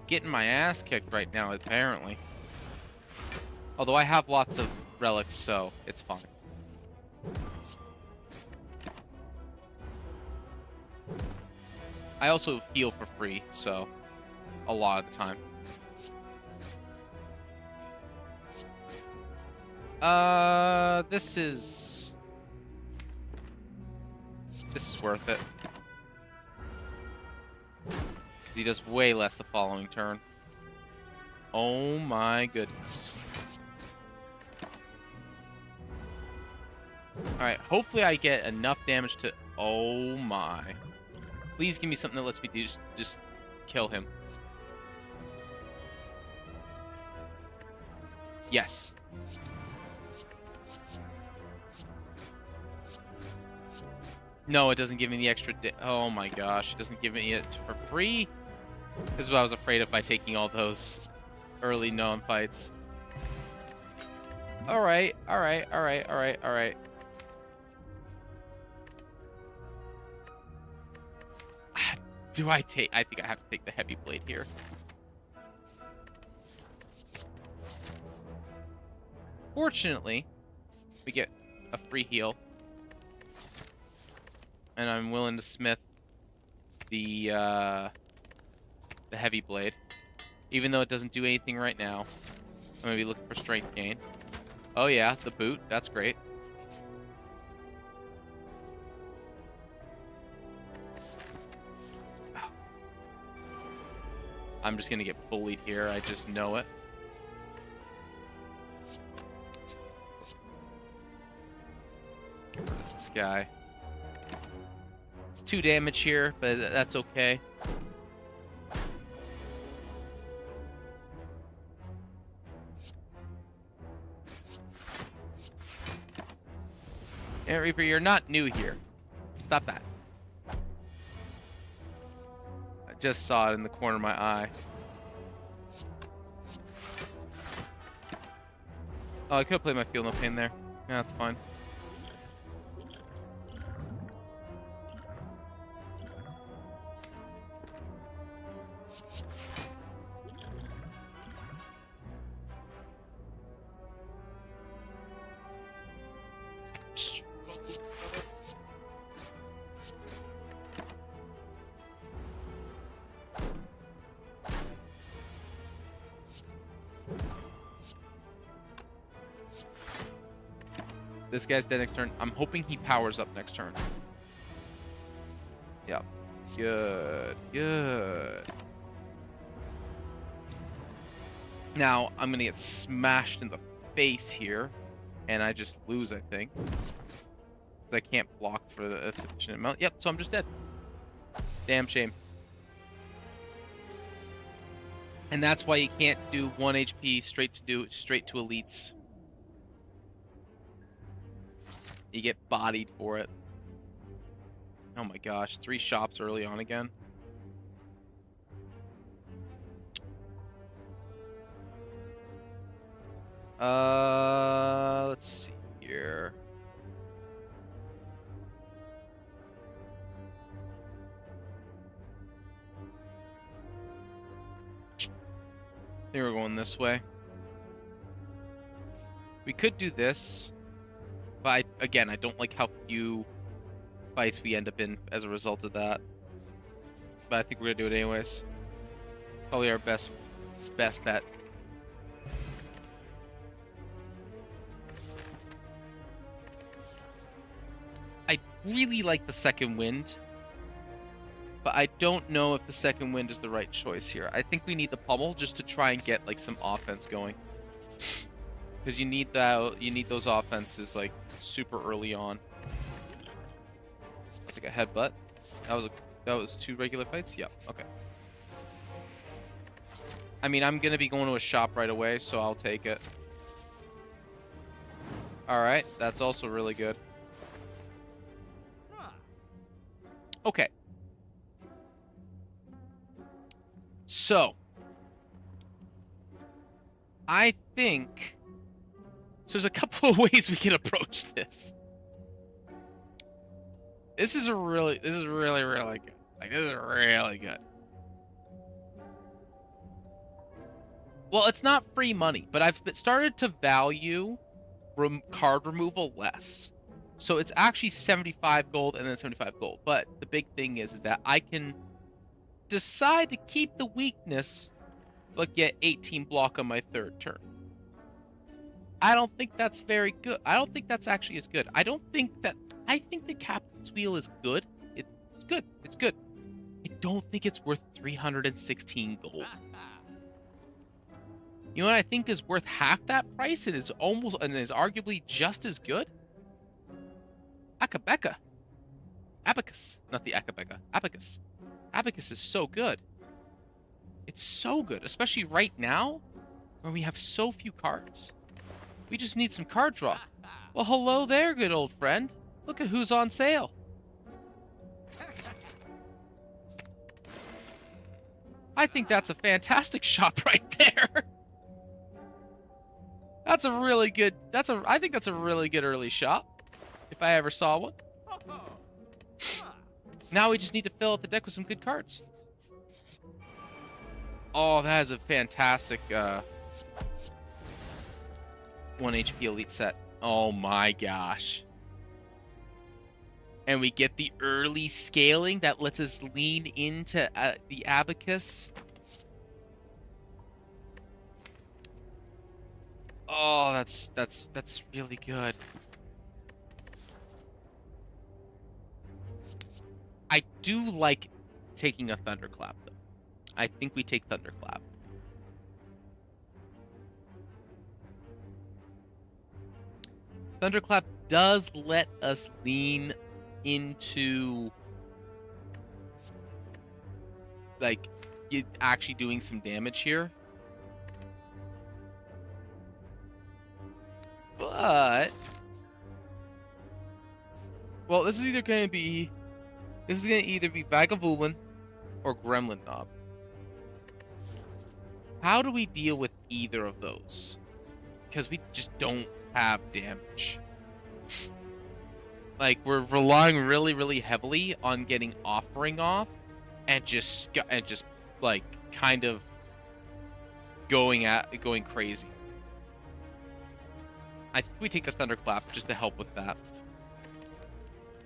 Getting my ass kicked right now, apparently. Although I have lots of relics, so it's fine. I also heal for free, so a lot of the time. This is worth it. He does way less the following turn. Oh my goodness. Alright, hopefully I get enough damage to... Oh my. Please give me something that lets me just kill him. Yes. No, it doesn't give me the extra... Oh my gosh, it doesn't give me it for free? This is what I was afraid of by taking all those early known fights. Alright, alright, alright, alright, alright. Do I take... I think I have to take the heavy blade here. Fortunately, we get a free heal. And I'm willing to smith the heavy blade. Even though it doesn't do anything right now. I'm going to be looking for strength gain. Oh yeah, the boot. That's great. I'm just going to get bullied here. I just know it. Get rid of this guy. It's 2 damage here, but that's okay. Yeah, Reaper, you're not new here. Stop that. I just saw it in the corner of my eye. Oh, I could have played my Feel No Pain there. Yeah, that's fine. This guy's dead next turn. I'm hoping he powers up next turn. Yep. Good. Good. Now, I'm going to get smashed in the face here. And I just lose, I think. I can't block for a sufficient amount. Yep, so I'm just dead. Damn shame. And that's why you can't do 1 HP straight to elites. You get bodied for it. Oh my gosh, 3 shops early on again. Let's see here. I think we're going this way. We could do this, but again, I don't like how few fights we end up in as a result of that. But I think we're gonna do it anyways. Probably our best bet. I really like the second wind, but I don't know if the second wind is the right choice here. I think we need the pummel just to try and get like some offense going, because you need those offenses like super early on. Like a headbutt. That was 2 regular fights. Yep. Okay. I mean, I'm gonna be going to a shop right away, so I'll take it. All right, that's also really good. Okay. So, I think so. There's a couple of ways we can approach this. This is really good. Like, this is really good. Well, it's not free money, but I've started to value card removal less. So it's actually 75 gold and then 75 gold. But the big thing is that I can decide to keep the weakness, but get 18 block on my 3rd turn. I don't think that's very good. I don't think that's actually as good. I think the Captain's Wheel is good. It's good. It's good. I don't think it's worth 316 gold. You know what I think is worth half that price? It is almost and is arguably just as good. Akabeka. Abacus. Not the Akabeka. Abacus. Abacus is so good. It's so good, especially right now where we have so few cards. We just need some card draw. Well, hello there, good old friend. Look at who's on sale. I think that's a fantastic shop right there. That's a really good, I think that's a really good early shop, if I ever saw one. Now we just need to fill out the deck with some good cards. Oh, that is a fantastic 1 HP elite set. Oh my gosh. And we get the early scaling that lets us lean into the Abacus. Oh, that's really good. I do like taking a Thunderclap, though. I think we take Thunderclap. Thunderclap does let us lean into like actually doing some damage here. But well, this is either going to be Vagavulin or Gremlin Knob. How do we deal with either of those? Because we just don't have damage. Like, we're relying really, really heavily on getting Offering off and just like kind of going crazy. I think we take the Thunderclap just to help with that.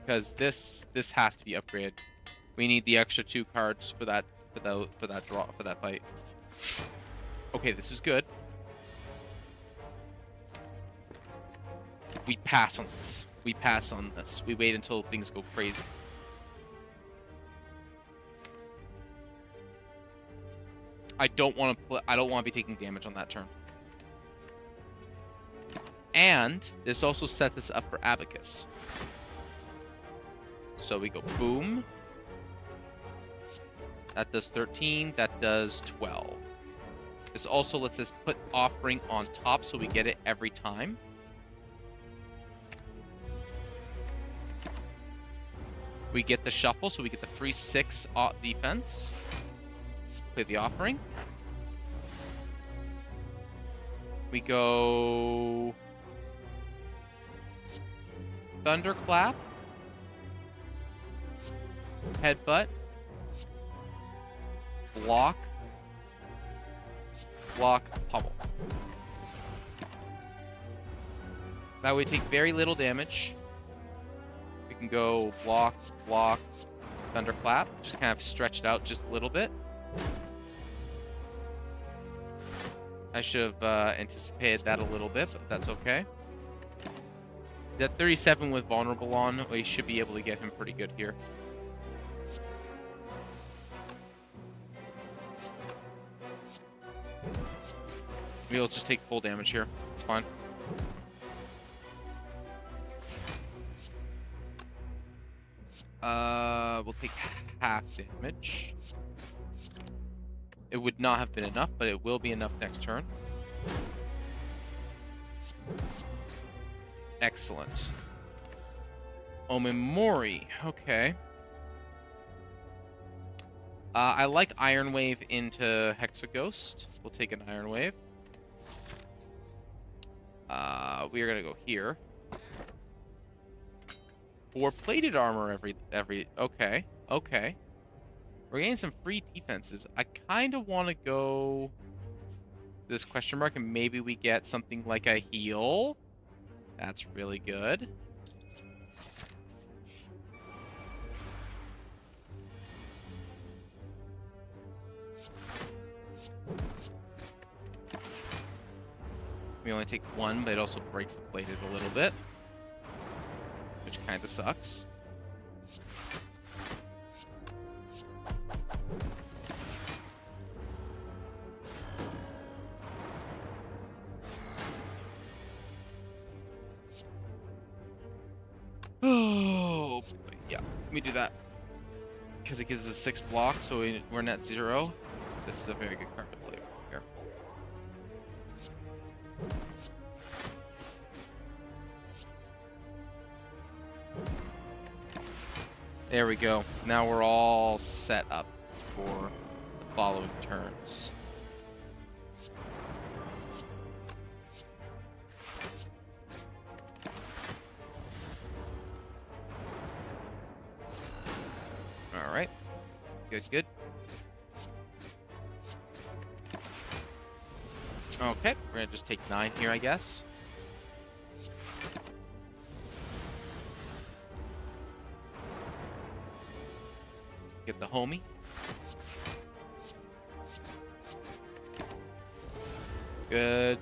Because this has to be upgraded. We need the extra 2 cards for that fight. Okay, this is good. We pass on this. We pass on this. We wait until things go crazy. I don't want to be taking damage on that turn. And this also sets us up for Abacus. So we go boom. That does 13. That does 12. This also lets us put Offering on top so we get it every time. We get the Shuffle, so we get the free 6 defense. Play the Offering. We go Thunderclap, Headbutt, Block, Pummel. That way we take very little damage. We can go block, Thunderclap. Just kind of stretch it out just a little bit. I should have anticipated that a little bit, but that's okay. That 37 with Vulnerable on, we should be able to get him pretty good here. We'll just take full damage here. It's fine. We'll take half damage. It would not have been enough, but it will be enough next turn. Excellent. Omimori. Okay. I like Iron Wave into Hexaghost. We'll take an Iron Wave. We are gonna go here. 4 plated armor every. Okay. We're getting some free defenses. I kind of want to go this question mark, and maybe we get something like a heal. That's really good. We only take 1, but it also breaks the plated a little bit, which kind of sucks. Oh, boy. Yeah, let me do that. Because it gives us 6 blocks, so we're net 0. This is a very good card to play here. There we go. Now we're all set up for the following turns. All right. Good. Okay, we're gonna just take 9 here, I guess. Get the homie. Good.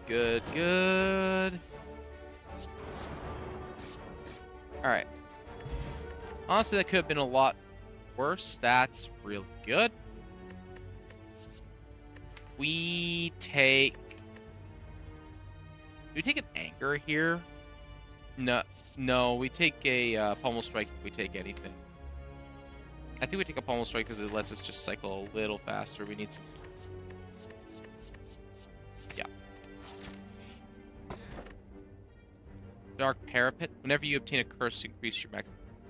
All right. Honestly, that could have been a lot worse. That's really good. We take... Do we take an Anger here? No, we take a Pommel Strike if we take anything. I think we take a Pommel Strike because it lets us just cycle a little faster. We need some... Yeah. Dark Parapet. Whenever you obtain a curse, increase your max...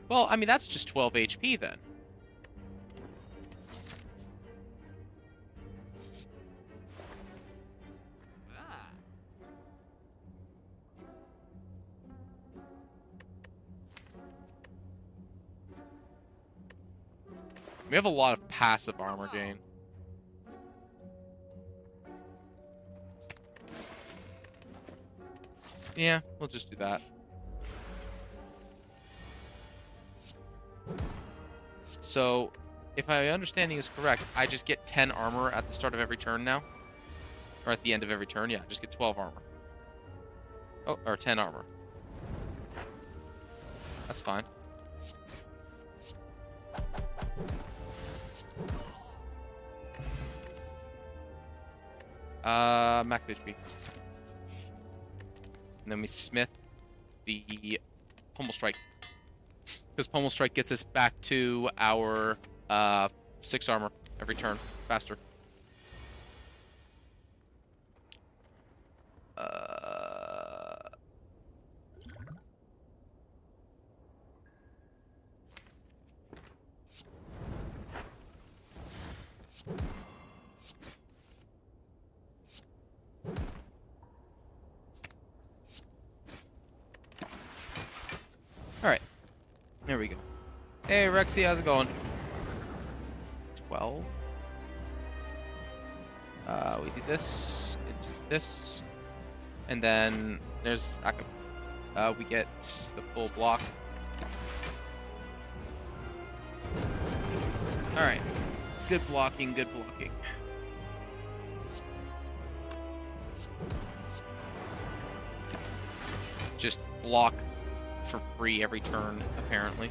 Well, I mean, that's just 12 HP then. We have a lot of passive armor gain. Yeah, we'll just do that. So, if my understanding is correct, I just get 10 armor at the start of every turn now? Or at the end of every turn? Yeah, just get 12 armor. Oh, or 10 armor. That's fine. Max HP. And then we smith the Pommel Strike. Because Pommel Strike gets us back to our 6 armor every turn. Faster. Alright. There we go. Hey, Rexy, how's it going? 12. We do this, into this, and then there's we get the full block. Alright. Good blocking, good blocking. Just block for free every turn, apparently.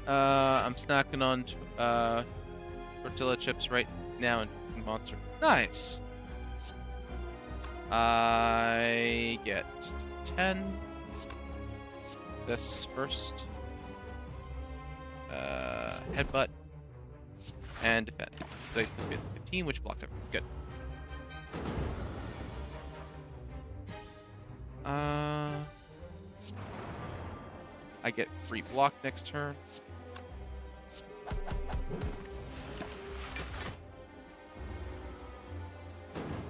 I'm snacking on tortilla chips right now and monster. Nice. I get 10. This first. Headbutt. And defend. So 15, which blocks everything. Good. I get free block next turn.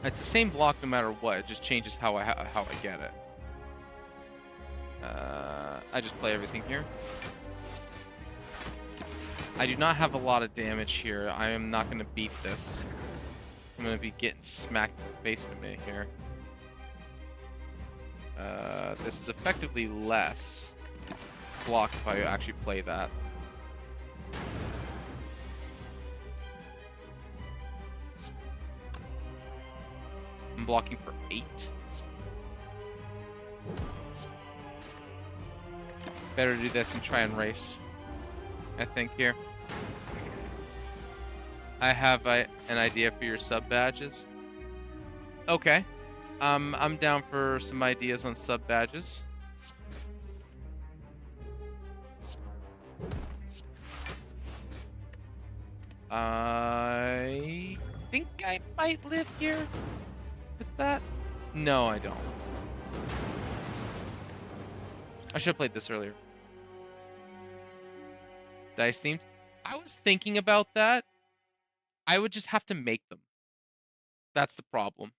It's the same block no matter what. It just changes how I get it. I just play everything here. I do not have a lot of damage here. I am not going to beat this. I'm going to be getting smacked in the face to me here. This is effectively less block if I actually play that. I'm blocking for 8. Better do this and try and race, I think, here. I have an idea for your sub badges. Okay. I'm down for some ideas on sub badges. I think I might live here with that. No, I don't. I should have played this earlier. Dice themed. I was thinking about that. I would just have to make them. That's the problem.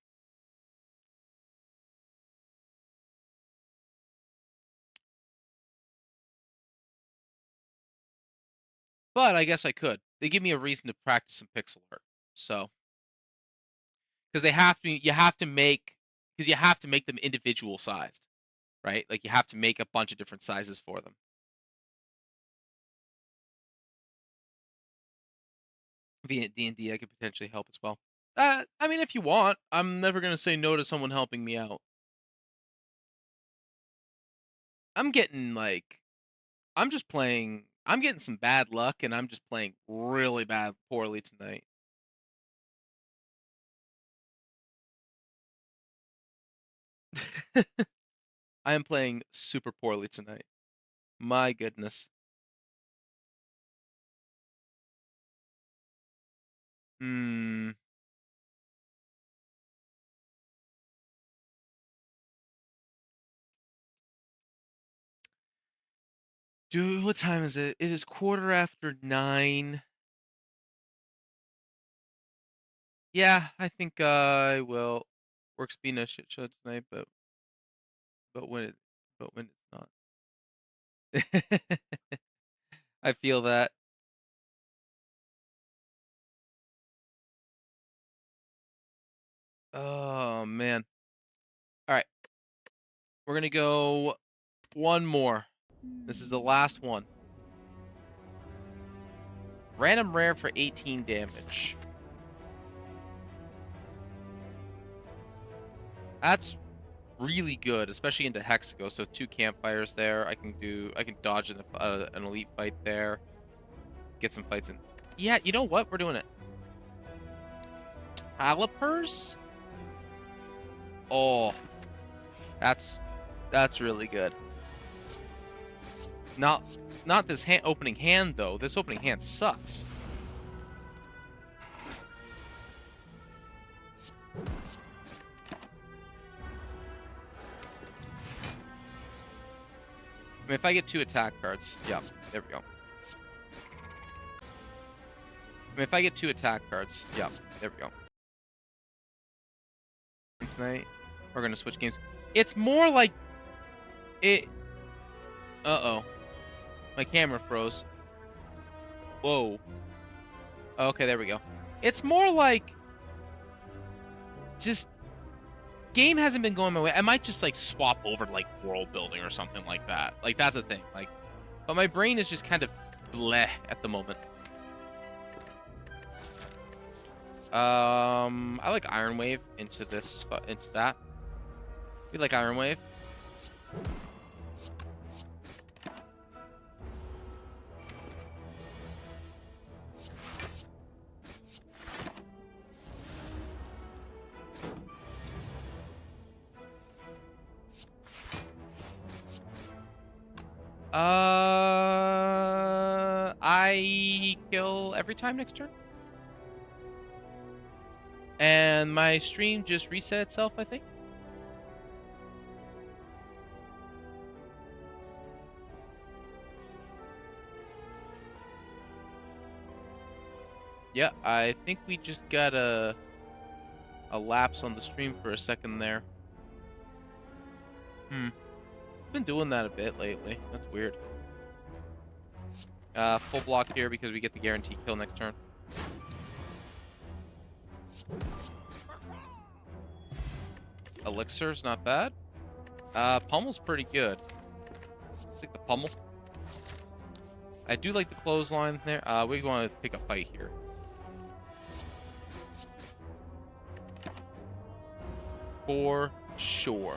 But I guess I could. They give me a reason to practice some pixel art. So, because they have to, you have to make them individual sized, right? Like you have to make a bunch of different sizes for them. Via D&D, I could potentially help as well. I mean, if you want, I'm never gonna say no to someone helping me out. I'm getting I'm just playing. I'm getting some bad luck, and I'm just playing really poorly tonight. I am playing super poorly tonight. My goodness. Hmm. Dude, what time is it? It is 9:15. Yeah, I think I will. Work's been a shit show tonight, but when it's not. I feel that. Oh man. All right. We're going to go one more. This is the last one. Random rare for 18 damage. That's really good, especially into Hexago. So 2 campfires there. I can dodge an elite fight there. Get some fights in. Yeah, you know what? We're doing it. Calipers? Oh, that's really good. Not this opening hand though. This opening hand sucks. I mean, if I get 2 attack cards, yeah, there we go. I mean, if I get 2 attack cards, yeah, there we go. Tonight, we're gonna switch games. It's more like it. Uh-oh, my camera froze. Whoa. Okay, there we go. It's more like just game hasn't been going my way. I might just like swap over to like world building or something like that. Like that's a thing. Like, but my brain is just kind of bleh at the moment. I like Iron Wave into that. We like Iron Wave. I kill every time next turn. And my stream just reset itself, I think. Yeah, I think we just got a lapse on the stream for a second there. Been doing that a bit lately. That's weird. Full block here because we get the guaranteed kill next turn. Elixir's not bad. Pummel's pretty good. Let's take the pummel. I do like the clothesline there. We want to take a fight here. For sure.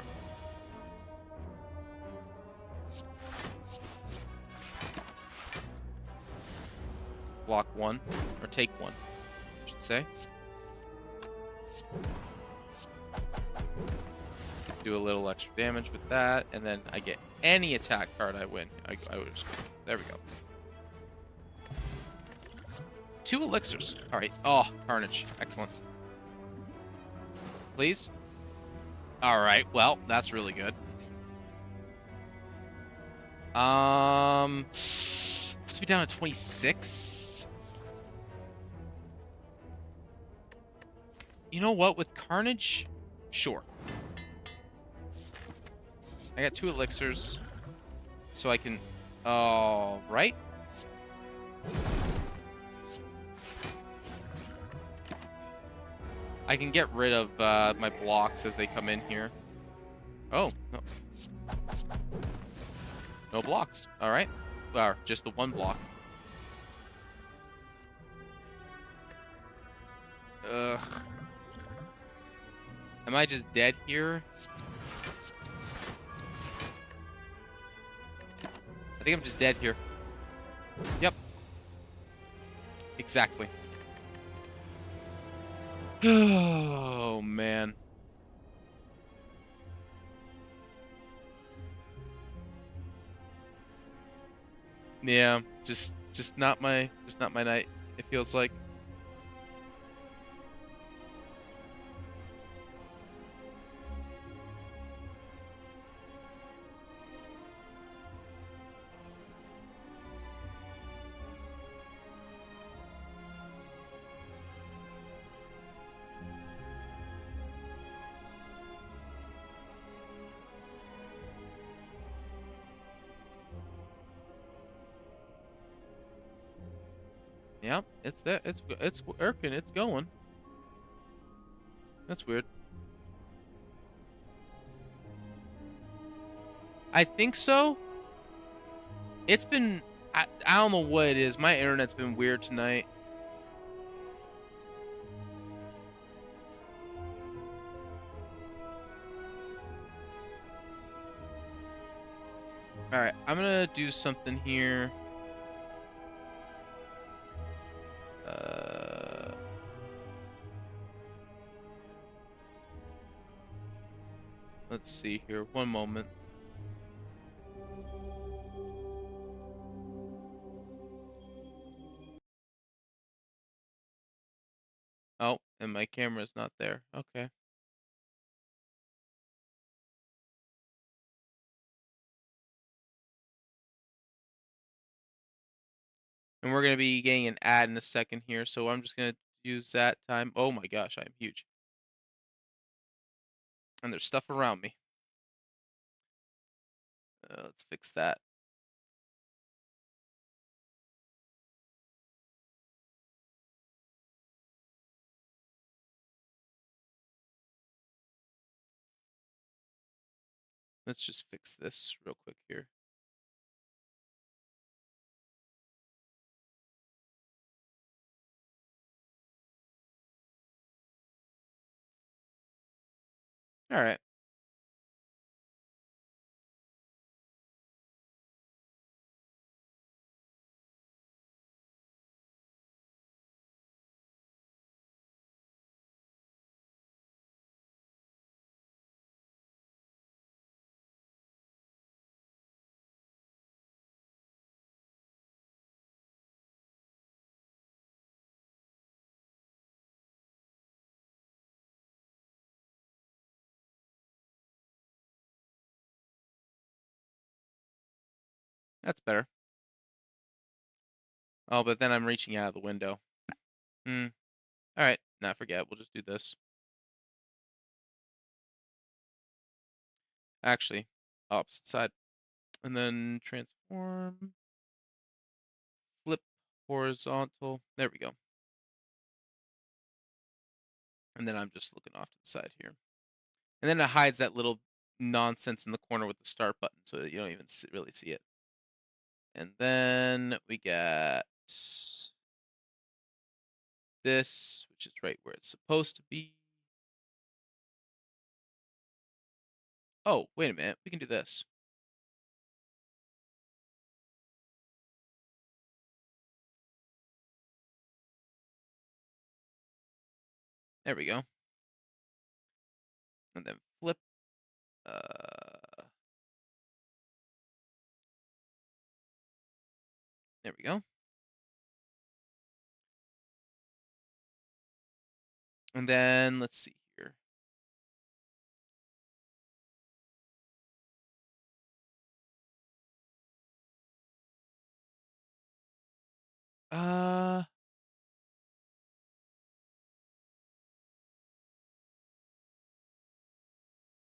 Block 1, or take 1, I should say. Do a little extra damage with that, and then I get any attack card I win. I would just, there we go. 2 elixirs. All right. Oh, Carnage. Excellent. Please. All right. Well, that's really good. Puts me down to 26. You know what? With Carnage, sure. I got 2 elixirs, so I can. All right. I can get rid of my blocks as they come in here. Oh, no. No blocks. All right. Or just the 1 block. Ugh. Am I just dead here? I think I'm just dead here. Yep. Exactly. Oh, man. Yeah, just not my night, it feels like. Yep, it's there. It's working. It's going. That's weird. I think so. It's been. I don't know what it is. My internet's been weird tonight. All right, I'm gonna do something here. Let's see here. One moment. Oh, and my camera's not there. Okay. And we're going to be getting an ad in a second here, so I'm just going to use that time. Oh my gosh, I'm huge. And there's stuff around me. Let's fix that. Let's just fix this real quick here. All right. That's better. Oh, but then I'm reaching out of the window. Hmm. All right. Nah, forget. We'll just do this. Actually, opposite side. And then transform. Flip horizontal. There we go. And then I'm just looking off to the side here. And then it hides that little nonsense in the corner with the start button so that you don't even really see it. And then we got this, which is right where it's supposed to be. Oh, wait a minute. We can do this. There we go. And then flip. There we go. And then let's see here.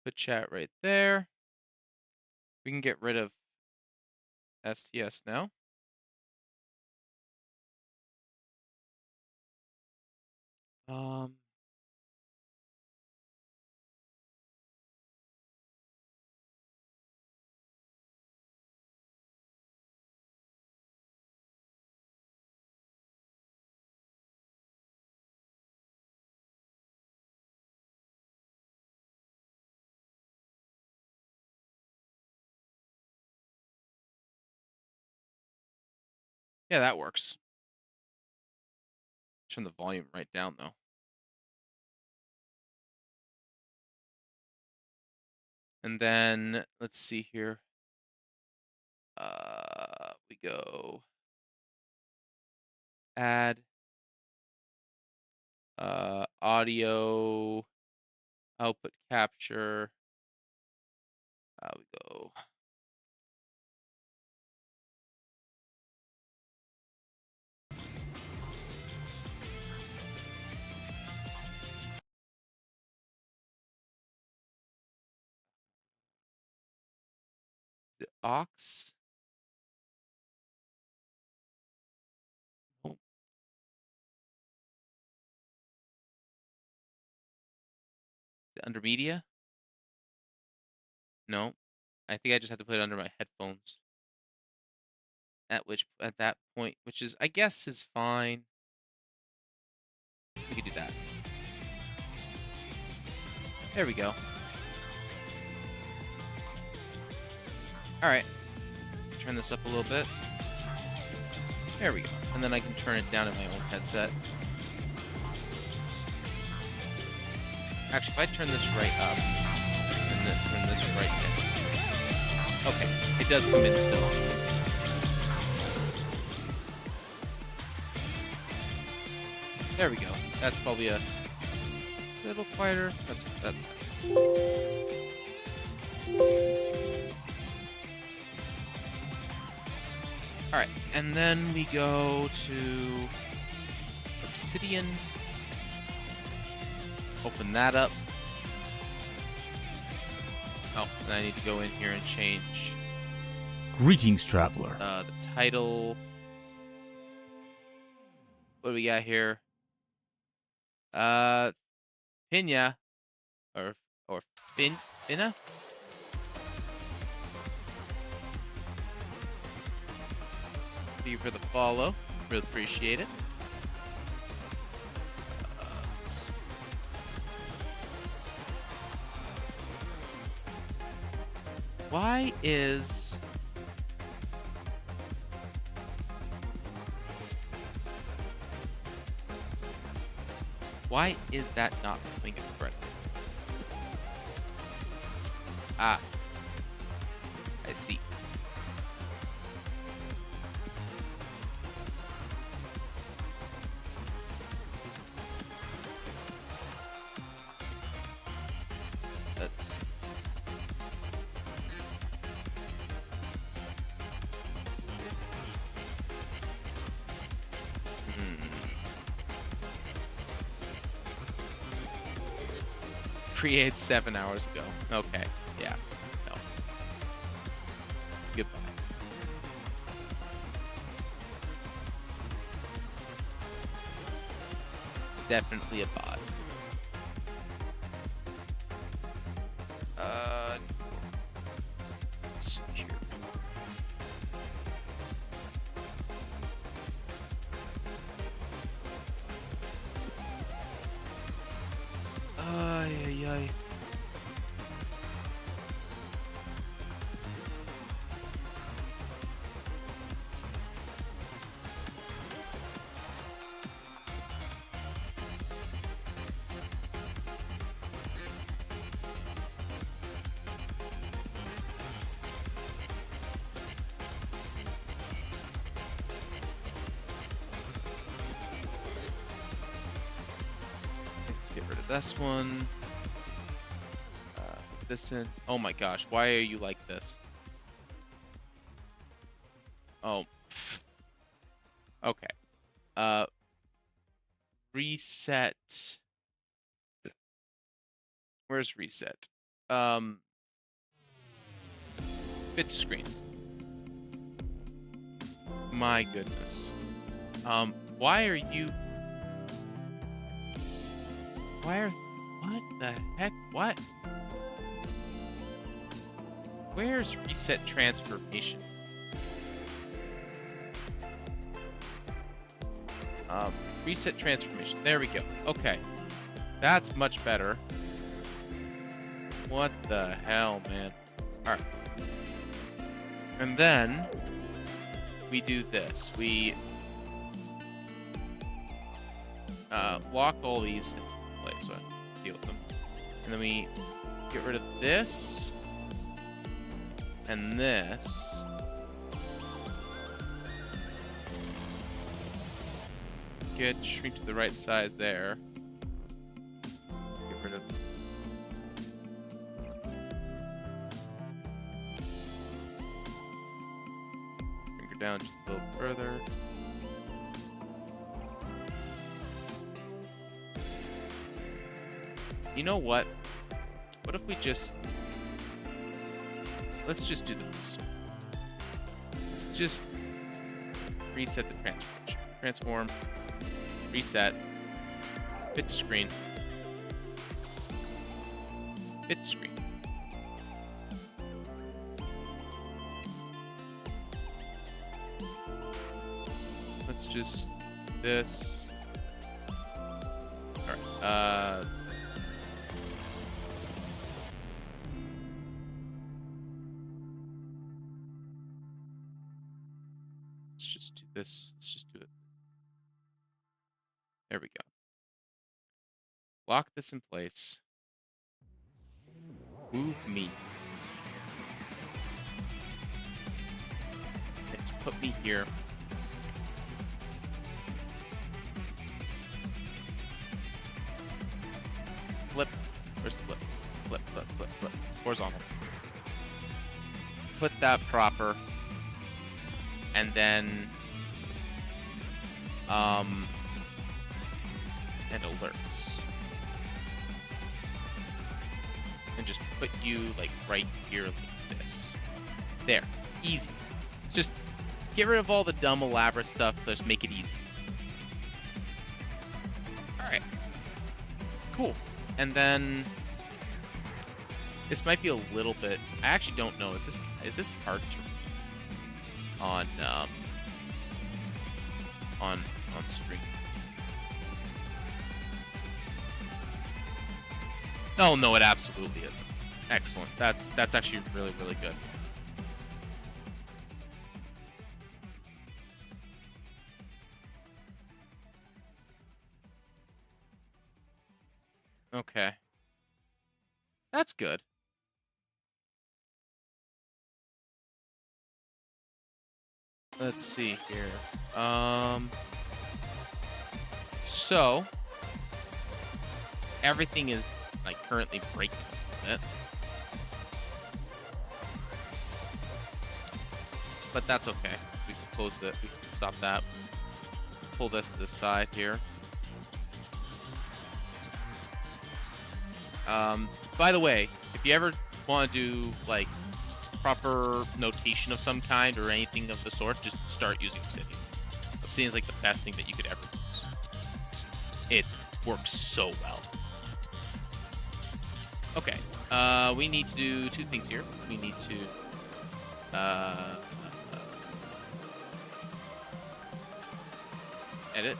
Put chat right there. We can get rid of STS now. Yeah, that works. Turn the volume right down though. And then let's see here. We go add audio output capture. We go the aux. Oh, under media? No. I think I just have to put it under my headphones. At that point, which is I guess is fine. We could do that. There we go. All right. turn this up a little bit. There we go. And then I can turn it down in my own headset. Actually, if I turn this right up, turn this right in. Okay, it does come in still. There we go. That's probably a little quieter. That's that. All right, and then we go to Obsidian. Open that up. Oh, and I need to go in here and change. Greetings, traveler. The title. What do we got here? Pinya, or Finna. Thank you for the follow. Really appreciate it. Why is that not doing it correctly? Ah, I see. Let's. Created 7 hours ago. Okay, yeah. No. Goodbye. Definitely a bot. Secure. Ay, ay, ay. Let's get rid of this one. Put this in. Oh my gosh, why are you like this? Oh. Okay. Reset. Where's reset? Fit screen. My goodness. Why are you... What the heck? What? Where's reset transformation? Reset transformation. There we go. Okay. That's much better. What the hell, man? Alright. And then we do this. We lock all these things in place, so I deal with them. And then we get rid of this and this. Get shrink to the right size there. Get rid of. Bring her down just a little further. You know what? What if we just... Let's just do this. Let's just reset the transformation. Transform. Reset. Fit screen. Fit screen. Let's just this. Alright. just do this. Let's just do it. There we go. Lock this in place. Move me. Let's put me here. Flip. Where's the flip? Flip, flip, flip, flip. Horizontal. Put that proper. And then and alerts. And just put you like right here like this. There. Easy. Just get rid of all the dumb elaborate stuff. Just make it easy. Alright. Cool. And then this might be a little bit. I actually don't know. Is this hard to read on stream? Oh no, it absolutely isn't. Excellent. That's actually really, really good. Okay. That's good. Let's see here. So everything is like currently breaking a little bit. But that's okay. We can close the we can stop that. Pull this to the side here. By the way, if you ever want to do like proper notation of some kind or anything of the sort, just start using Obsidian. Obsidian is like the best thing that you could ever use. It works so well. Okay, we need to do two things here. We need to edit.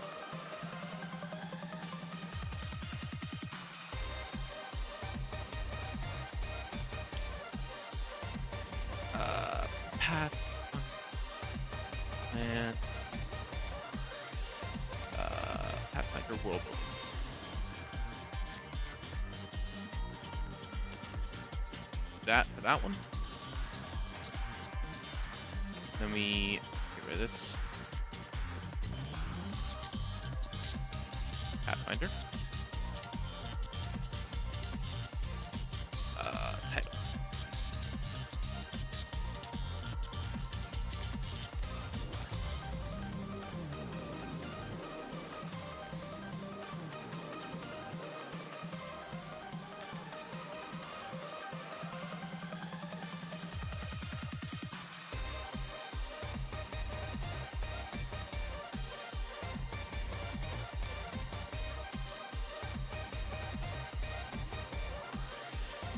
Path and Pathfinder world. That for that one. Then we get rid of this. Pathfinder. Title.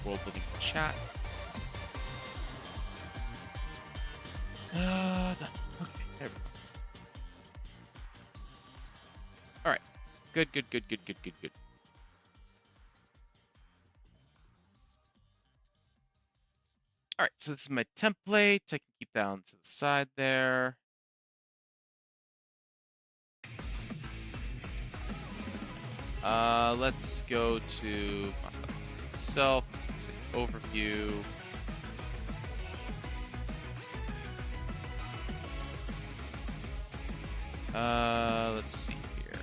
World building chat. Done. Okay, there we go. Alright. Good. Alright, so this is my template. I can keep that on to the side there. Let's go to itself. Overview. Let's see here.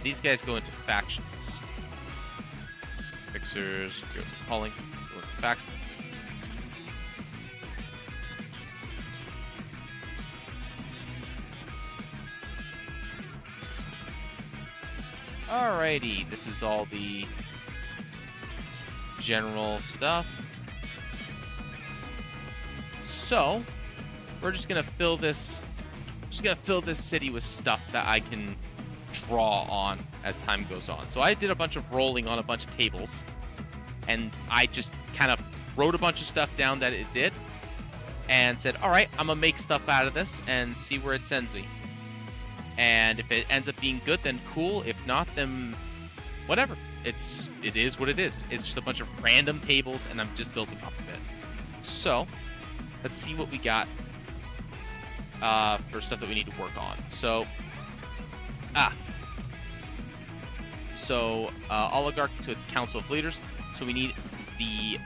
These guys go into factions. Fixers, heroes calling, go into factions. Alrighty, this is all the general stuff. So, we're just gonna fill this city with stuff that I can draw on as time goes on. So I did a bunch of rolling on a bunch of tables, and I just kind of wrote a bunch of stuff down that it did, and said, all right, I'm gonna make stuff out of this and see where it sends me. And if it ends up being good, then cool. If not, then whatever. It is what it is. It's just a bunch of random tables, and I'm just building off of it. So, let's see what we got for stuff that we need to work on. So, oligarch, so it's council of leaders. So we need the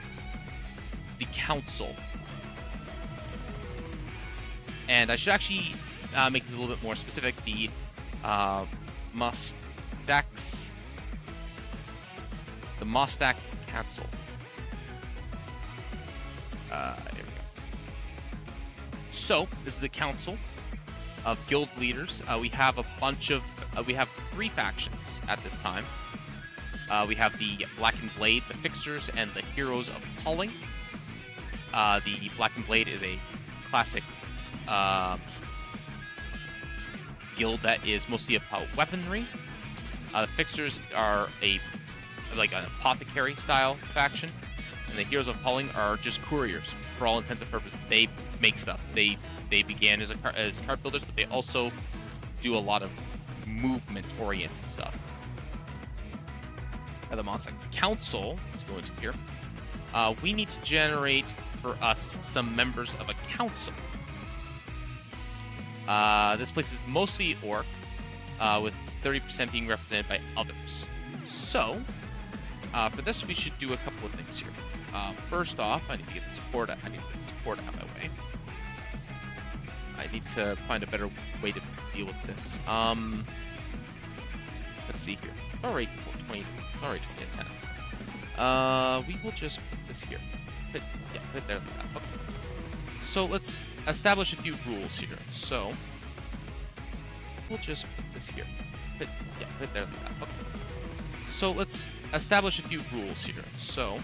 council. And I should actually make this a little bit more specific. The Mostak's, the Mostak Council. There we go. So this is a council of guild leaders. We have a bunch of we have 3 factions at this time. We have the Black and Blade, the Fixers, and the Heroes of Calling. The Black and Blade is a classic guild that is mostly about weaponry. The Fixers are like an apothecary style faction, and the Heroes of Calling are just couriers for all intents and purposes. They make stuff. They began as cart builders, but they also do a lot of movement-oriented stuff. The Mostak Council, let's go into here. We need to generate for us some members of a council. This place is mostly orc, with 30% being represented by others. So, for this, we should do a couple of things here. First off, I need to get the support out of my way. I need to find a better way to deal with this. Let's see here. Alright, 20. Sorry, 20 and 10. We will just put this here. Put it there. Okay. So let's establish a few rules here. So we'll just put this here. Put it there. Okay. So let's establish a few rules here. So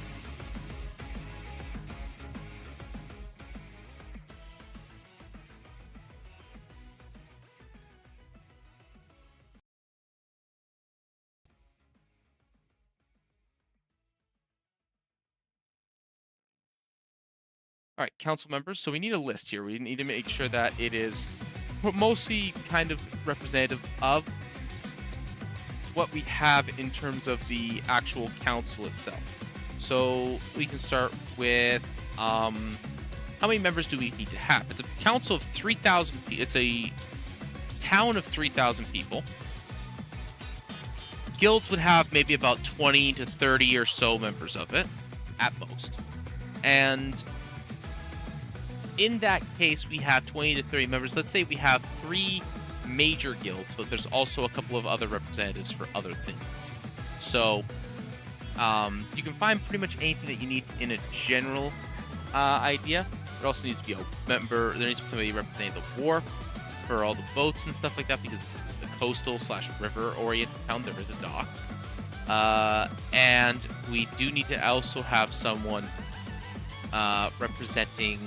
all right, council members. So we need a list here. We need to make sure that it is mostly kind of representative of what we have in terms of the actual council itself. So we can start with how many members do we need to have? It's a council of 3,000. It's a town of 3,000 people. Guilds would have maybe about 20 to 30 or so members of it, at most. And in that case, we have 20 to 30 members. Let's say we have 3 major guilds, but there's also a couple of other representatives for other things. So you can find pretty much anything that you need in a general idea. There also needs to be a member. There needs to be somebody representing the wharf for all the boats and stuff like that, because this is a coastal/river-oriented town. There is a dock. And we do need to also have someone representing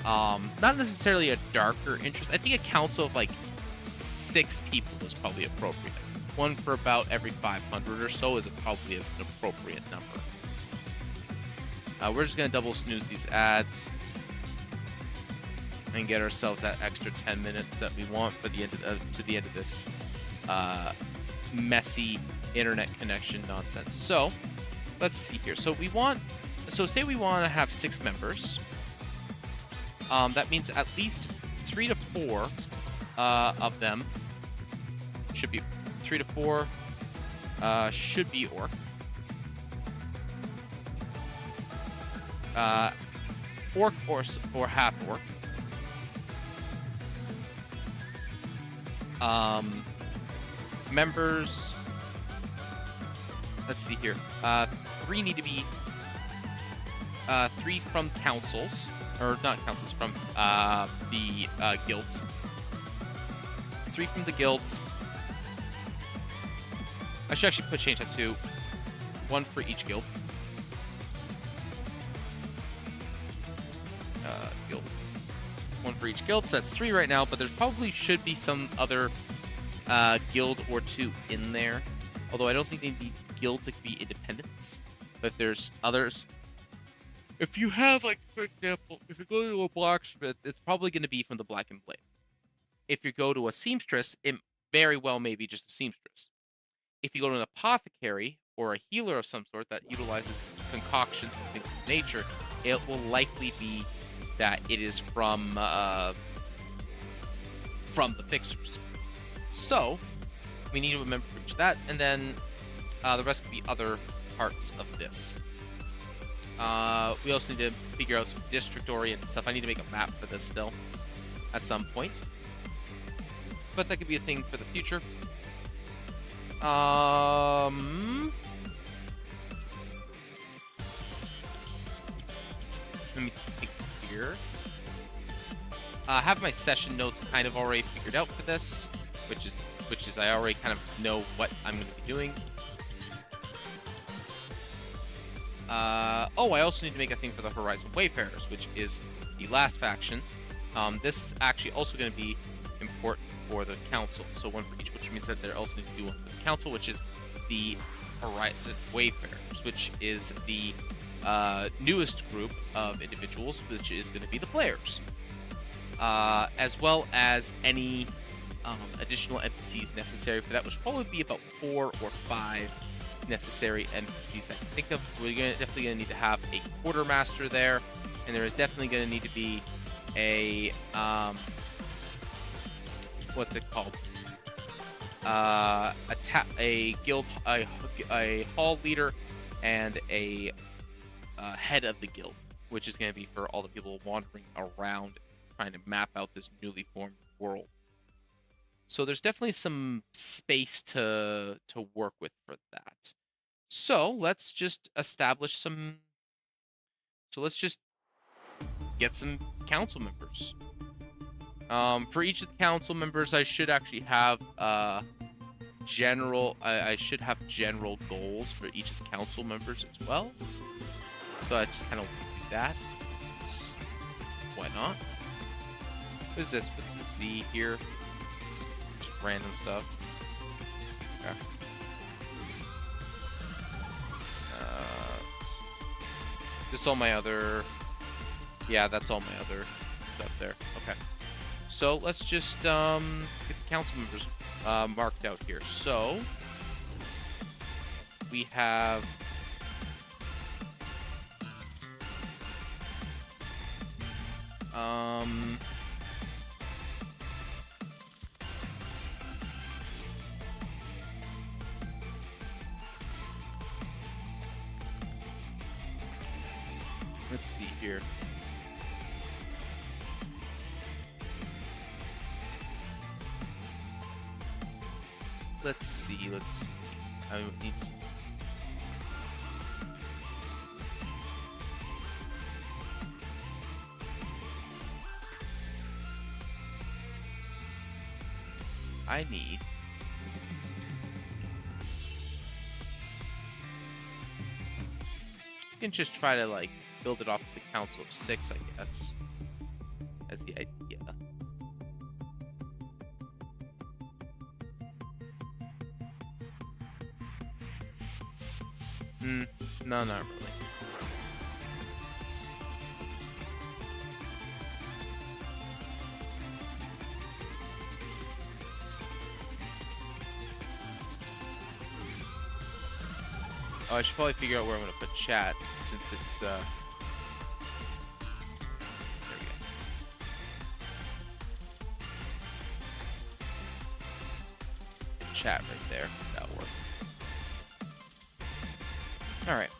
not necessarily a darker interest. I think a council of like 6 people is probably appropriate. One for about every 500 or so is probably an appropriate number. We're just gonna double snooze these ads and get ourselves that extra 10 minutes that we want for the end of, to the end of this messy internet connection nonsense. So let's see here. So say we want to have 6 members. That means at least 3 to 4 of them should be 3 to 4 should be orc. Orc or half orc. Members. Let's see here. 3 need to be 3 from councils. Or not councils, from the guilds. 3 from the guilds. I should actually change that to 1 for each guild. Guild. 1 for each guild, so that's 3 right now, but there probably should be some other guild or 2 in there. Although I don't think they need guilds that could be independents. But if there's others... If you have, like, for example, if you go to a blacksmith, it's probably going to be from the Black and Blade. If you go to a seamstress, it very well may be just a seamstress. If you go to an apothecary or a healer of some sort that utilizes concoctions and things of nature, it will likely be that it is from the fixers. So we need to remember to reach that, and then the rest could be other parts of this. We also need to figure out some district-oriented stuff. I need to make a map for this still at some point, but that could be a thing for the future. Let me think here. I have my session notes kind of already figured out for this, which is I already kind of know what I'm going to be doing. Oh, I also need to make a thing for the Horizon Wayfarers, which is the last faction. This is actually also going to be important for the council, so one for each, which means that there also need to do one for the council, which is the Horizon Wayfarers, which is the newest group of individuals, which is going to be the players, as well as any additional NPCs necessary for that, which will probably be about 4 or 5 necessary NPCs that I can think of. We're definitely going to need to have a quartermaster there, and there is definitely going to need to be a what's it called? A guild, a hall leader, and a head of the guild, which is going to be for all the people wandering around trying to map out this newly formed world. So there's definitely some space to work with for that. So let's just establish some. So let's just get some council members. For each of the council members, I should actually have general. I should have general goals for each of the council members as well. So I just kind of do that. Why not? What is this? What's the Z here? Just random stuff. Okay. This is all my other. Yeah, that's all my other stuff there. Okay. So let's just get the council members marked out here. So we have let's see here. Let's see. I need some. I need. You can just try to like build it off of the council of 6, I guess. That's the idea. No, not really. Oh, I should probably figure out where I'm going to put chat, since it's, there we go. Chat right there. That'll work. Alright.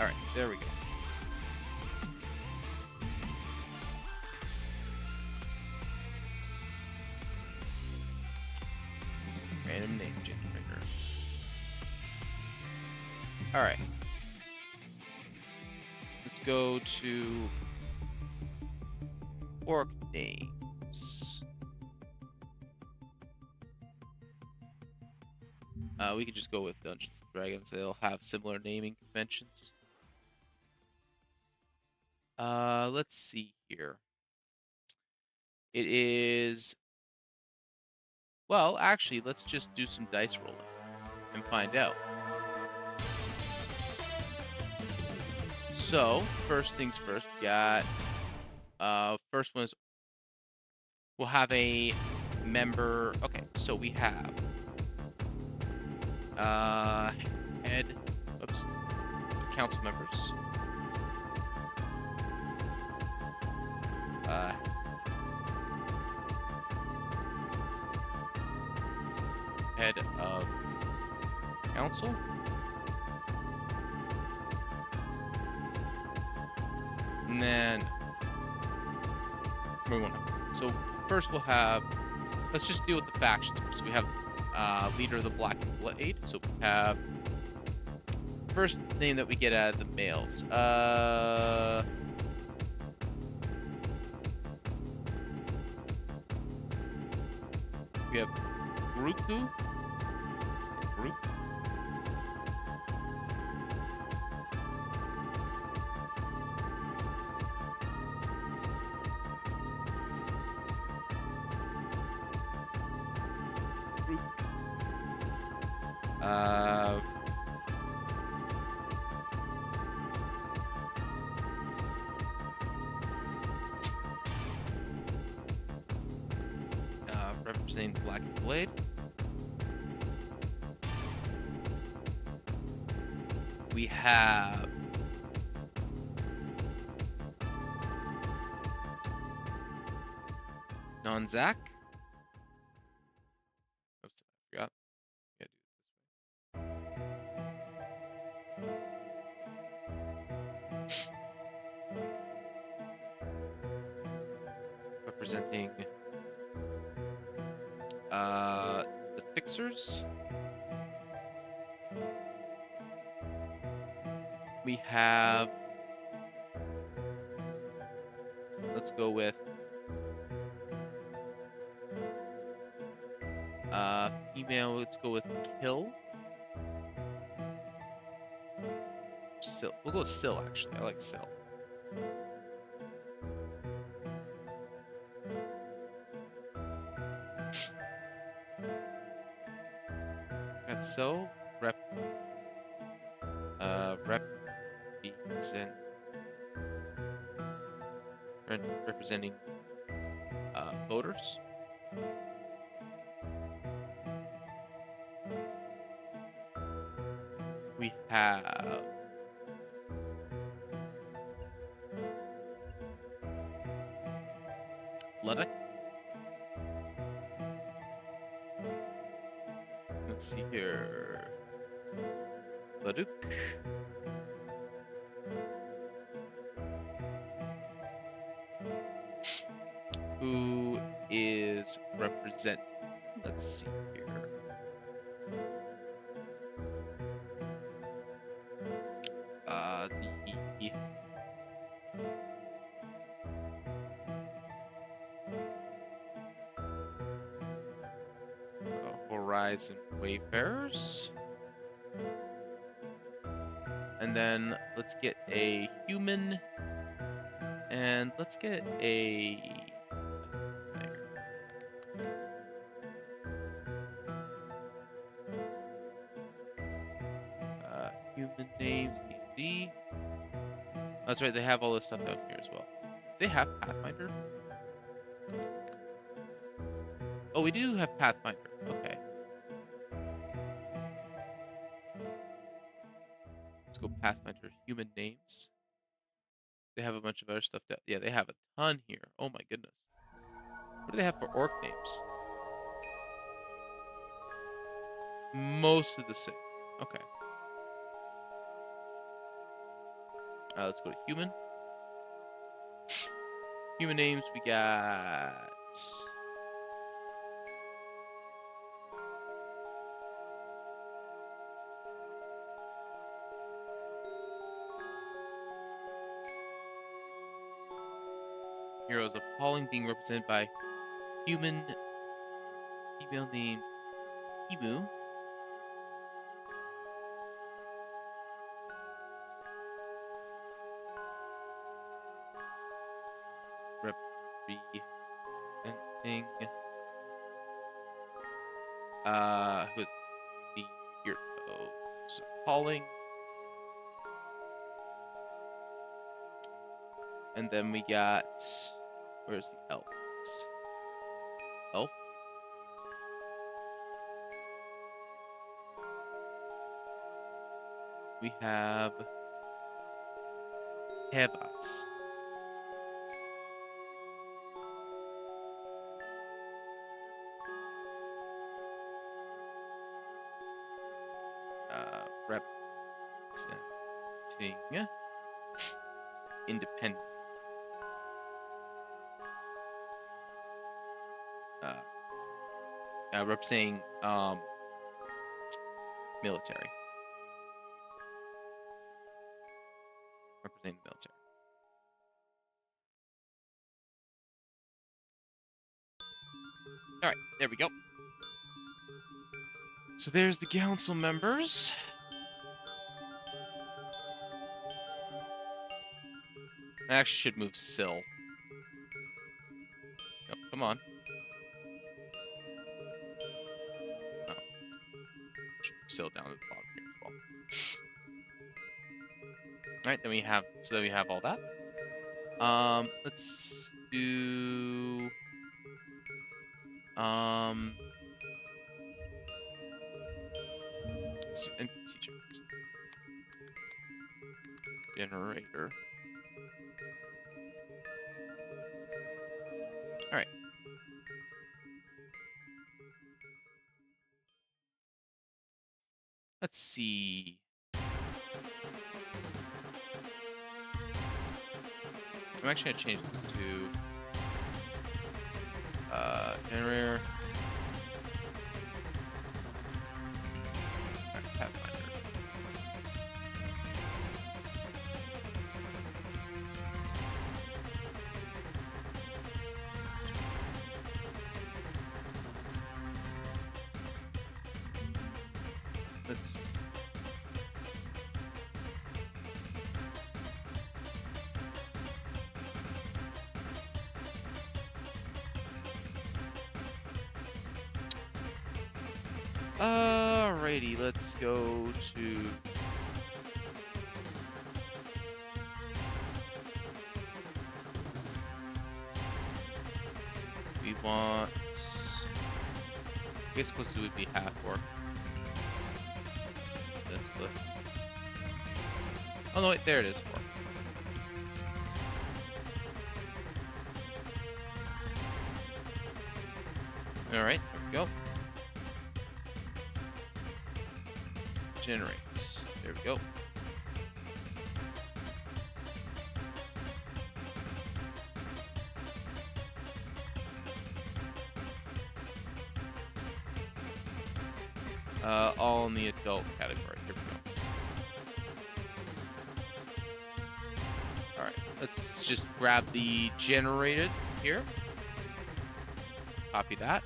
Alright, there we go. Random name generator. Alright. Let's go to orc names. We could just go with Dungeons and Dragons. They'll have similar naming conventions. Let's see here. It is... Well, actually, let's just do some dice rolling and find out. So, first things first, we got... first one is... We'll have a member... Okay, so we have... head... Oops. Council members. Head of council. And then... So first we'll have... Let's just deal with the factions. So we have leader of the Black Blade. So we have... First name that we get out of the males. We have Ruku. Group. Representing Black Blade. We have Non-Zach. Oops, I forgot. Yeah, do it this way. Representing the Fixers. We have... Let's go with... female, let's go with Kill. Sil. We'll go with Sil, actually. I like Sil. Got Sil. Representing voters. We have Luddick. Let's see here. Luddick. Who is represent? Let's see here. Horizon Wayfarers. And then let's get a human. And let's get a... human names, D&D. That's right, they have all this stuff down here as well. They have Pathfinder? Oh, we do have Pathfinder. Okay. Let's go Pathfinder. Human names. They have a bunch of other stuff down. Yeah, they have a ton here. Oh my goodness. What do they have for orc names? Most of the same. Okay. Let's go to human. Human names, we got... Heroes of Falling being represented by human female named Emu. Thing. Who's the heroes? Calling. And then we got, where's the elves? Elf? We have Hevas. Representing independent. Representing military. Representing the military. All right, there we go. So there's the council members. I actually should move Syl. Oh, come on. Oh. Should move Syl down to the bottom here as well. Alright, then we have all that. Let's do NPC jobs. Generator. Alright. Let's see. I'm actually gonna change this to generator. Alright, Pathfinder. Let's alrighty, let's go to we want I guess close to would be half orc. That's the oh no wait, there it is, orc. Alright, there we go. Generates. There we go. All in the adult category. Here we go. Alright, let's just grab the generated here. Copy that.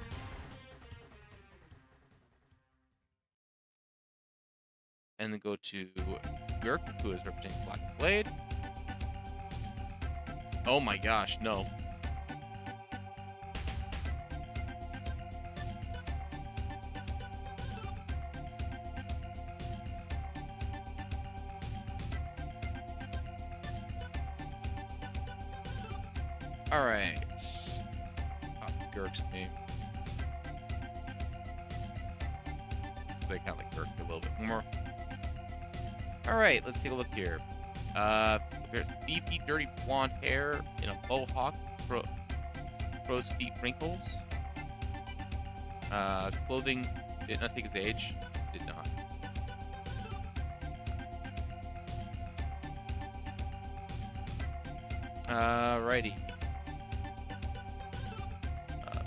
And then go to Gurk, who is representing Black Blade. Oh my gosh, no. Alright. Copy Gurk's name. So I kind of like Gurk a little bit more. Alright, let's take a look here. There's beefy, dirty blonde hair in a mohawk, crow's feet wrinkles. Clothing did not take his age. Did not. Alrighty.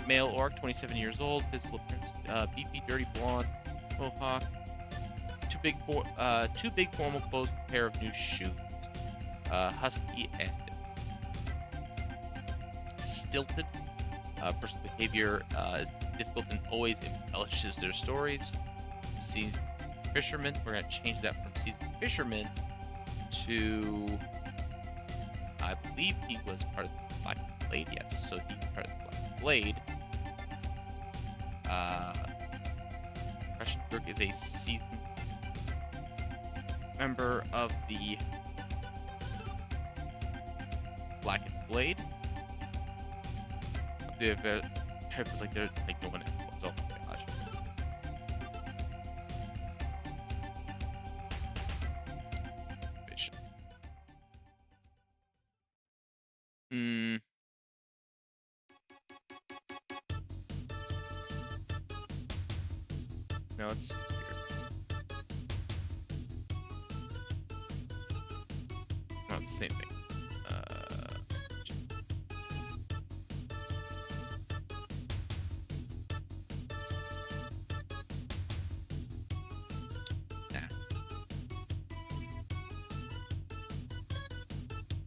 Male orc, 27 years old, physical appearance, beefy, dirty blonde, mohawk. Two big formal clothes, a pair of new shoes. Husky and stilted. Personal behavior is difficult and always embellishes their stories. Seasoned fisherman. We're gonna change that from seasoned fisherman to I believe he was part of the Black Blade. Yes, so he's part of the Black Blade. Russian Dirk is a seasoned member of the Blackened Blade. It's like there's like no one else. Oh my gosh. Vision. No, it's here. No, it's the same thing.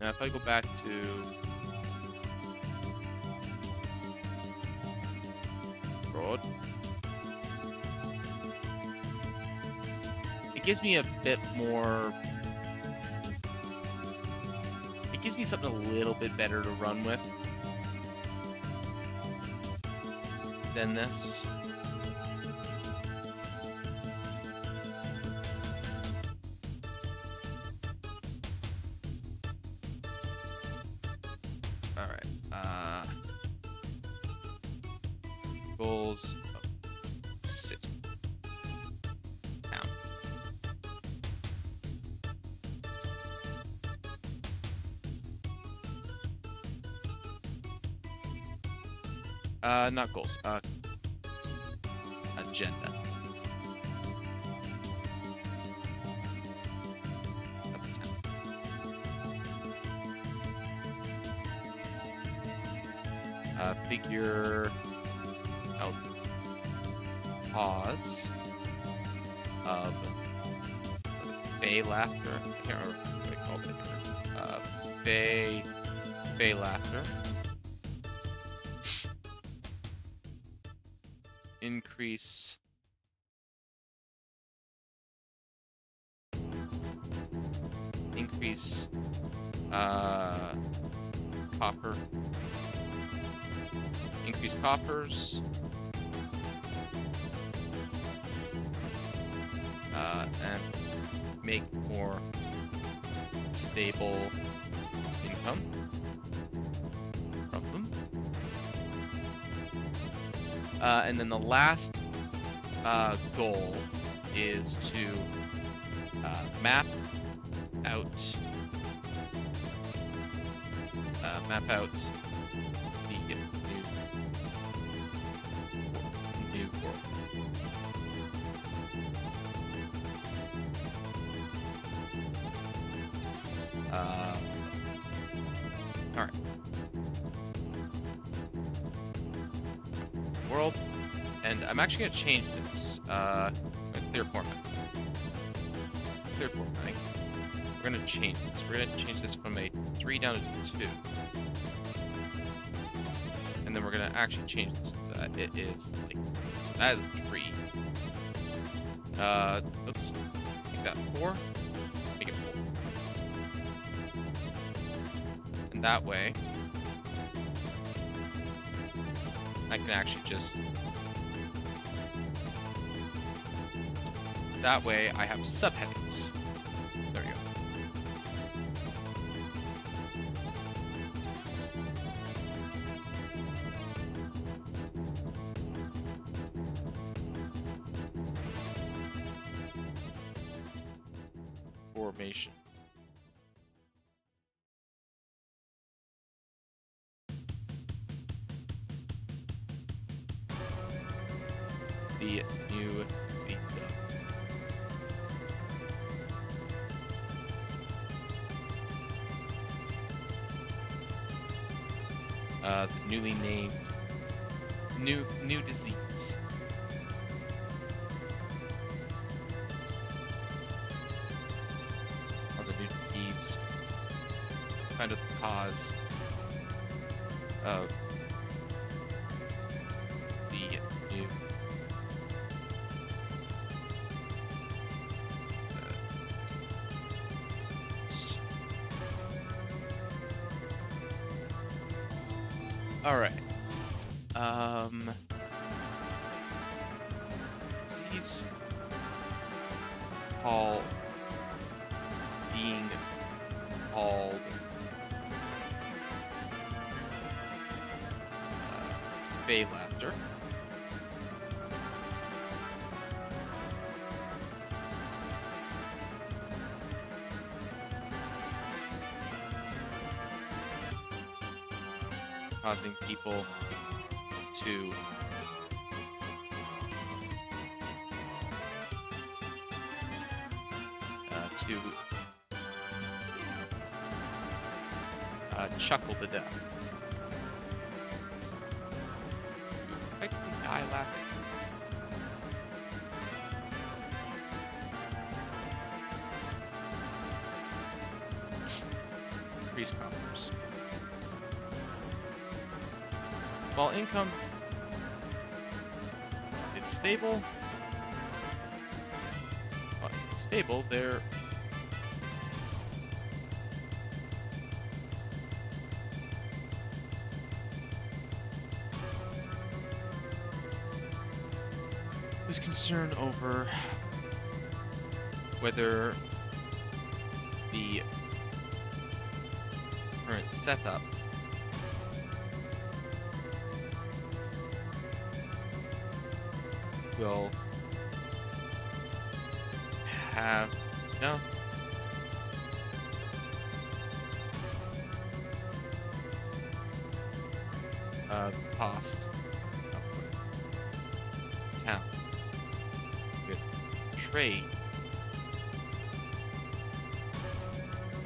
Now, if I go back to broad, it gives me a bit more. It gives me something a little bit better to run with than this. Goals of 6 down. Not goals. Agenda. Figure out pause of Fey laughter. I can't remember what they called it. Fey laughter. Increase copper. Increase coppers. And make more stable income from them. And then the last goal is to map out the new world. All right. World, and I'm actually gonna change this. Clear format. Clear formatting. We're gonna change this. We're gonna change this from a 3 down to 2, and then we're gonna actually change this so that it is like so that is a 3. Oops. Make that 4. Make it 4. And that way, I can actually just. That way, I have subheadings. There we go. Formation. The new video. The newly named new disease. Or the new disease. Find out the cause of the new all right. is being called Bay Laughter. Causing people to chuckle to death. You effectively die laughing. Increase commerce. While income is stable, there was concern over whether the current setup will have no cost of town with trade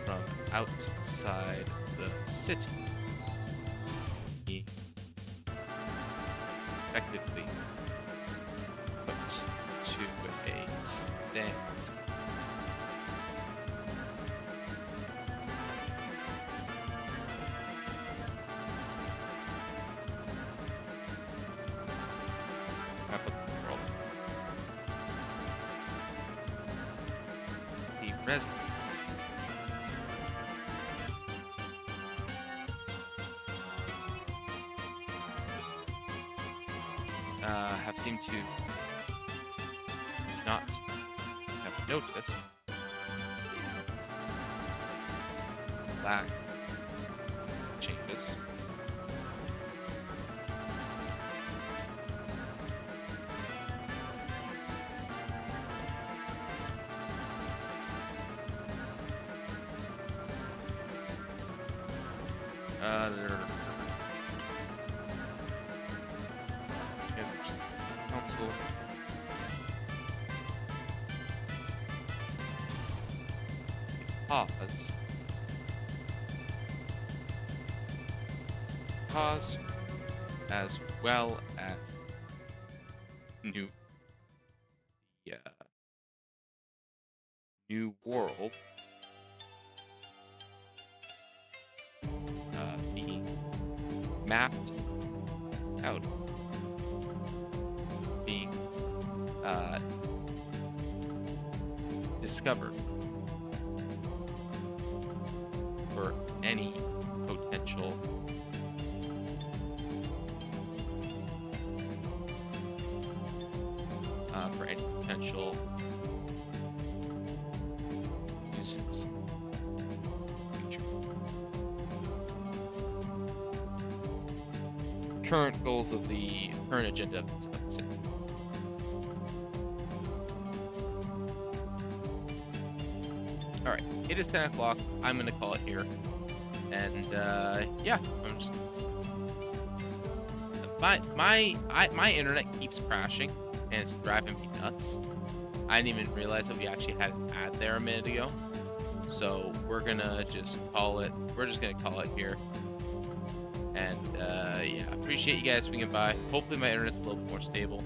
from outside the city be effectively put to a stance. The residents have seemed to not have noticed lack changes. Council. Pause, as well as new world being mapped out, being discovered for any potential nuisance. Current goals of the current agenda of the city. All right, it is 10 o'clock. I'm gonna call it here, and yeah, I'm just my internet keeps crashing, and it's driving me nuts. I didn't even realize that we actually had an ad there a minute ago, so we're gonna just call it. We're just gonna call it here. And yeah, appreciate you guys swinging by. Hopefully my internet's a little bit more stable.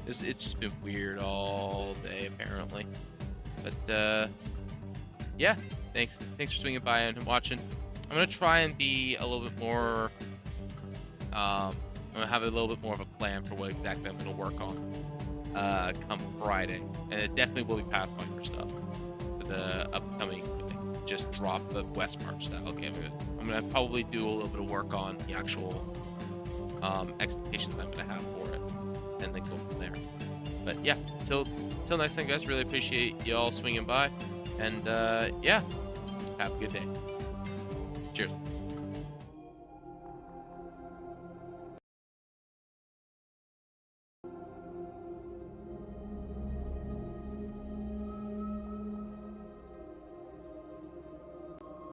It's just been weird all day apparently. But yeah, thanks for swinging by and watching. I'm gonna try and be a little bit more. I'm gonna have a little bit more of a plan for what exactly I'm gonna work on come Friday, and it definitely will be Pathfinder stuff for the upcoming. Just drop the West March style game. I'm gonna probably do a little bit of work on the actual expectations I'm gonna have for it, and then go from there. But yeah, till next time, guys. Really appreciate y'all swinging by, and yeah, have a good day. Cheers.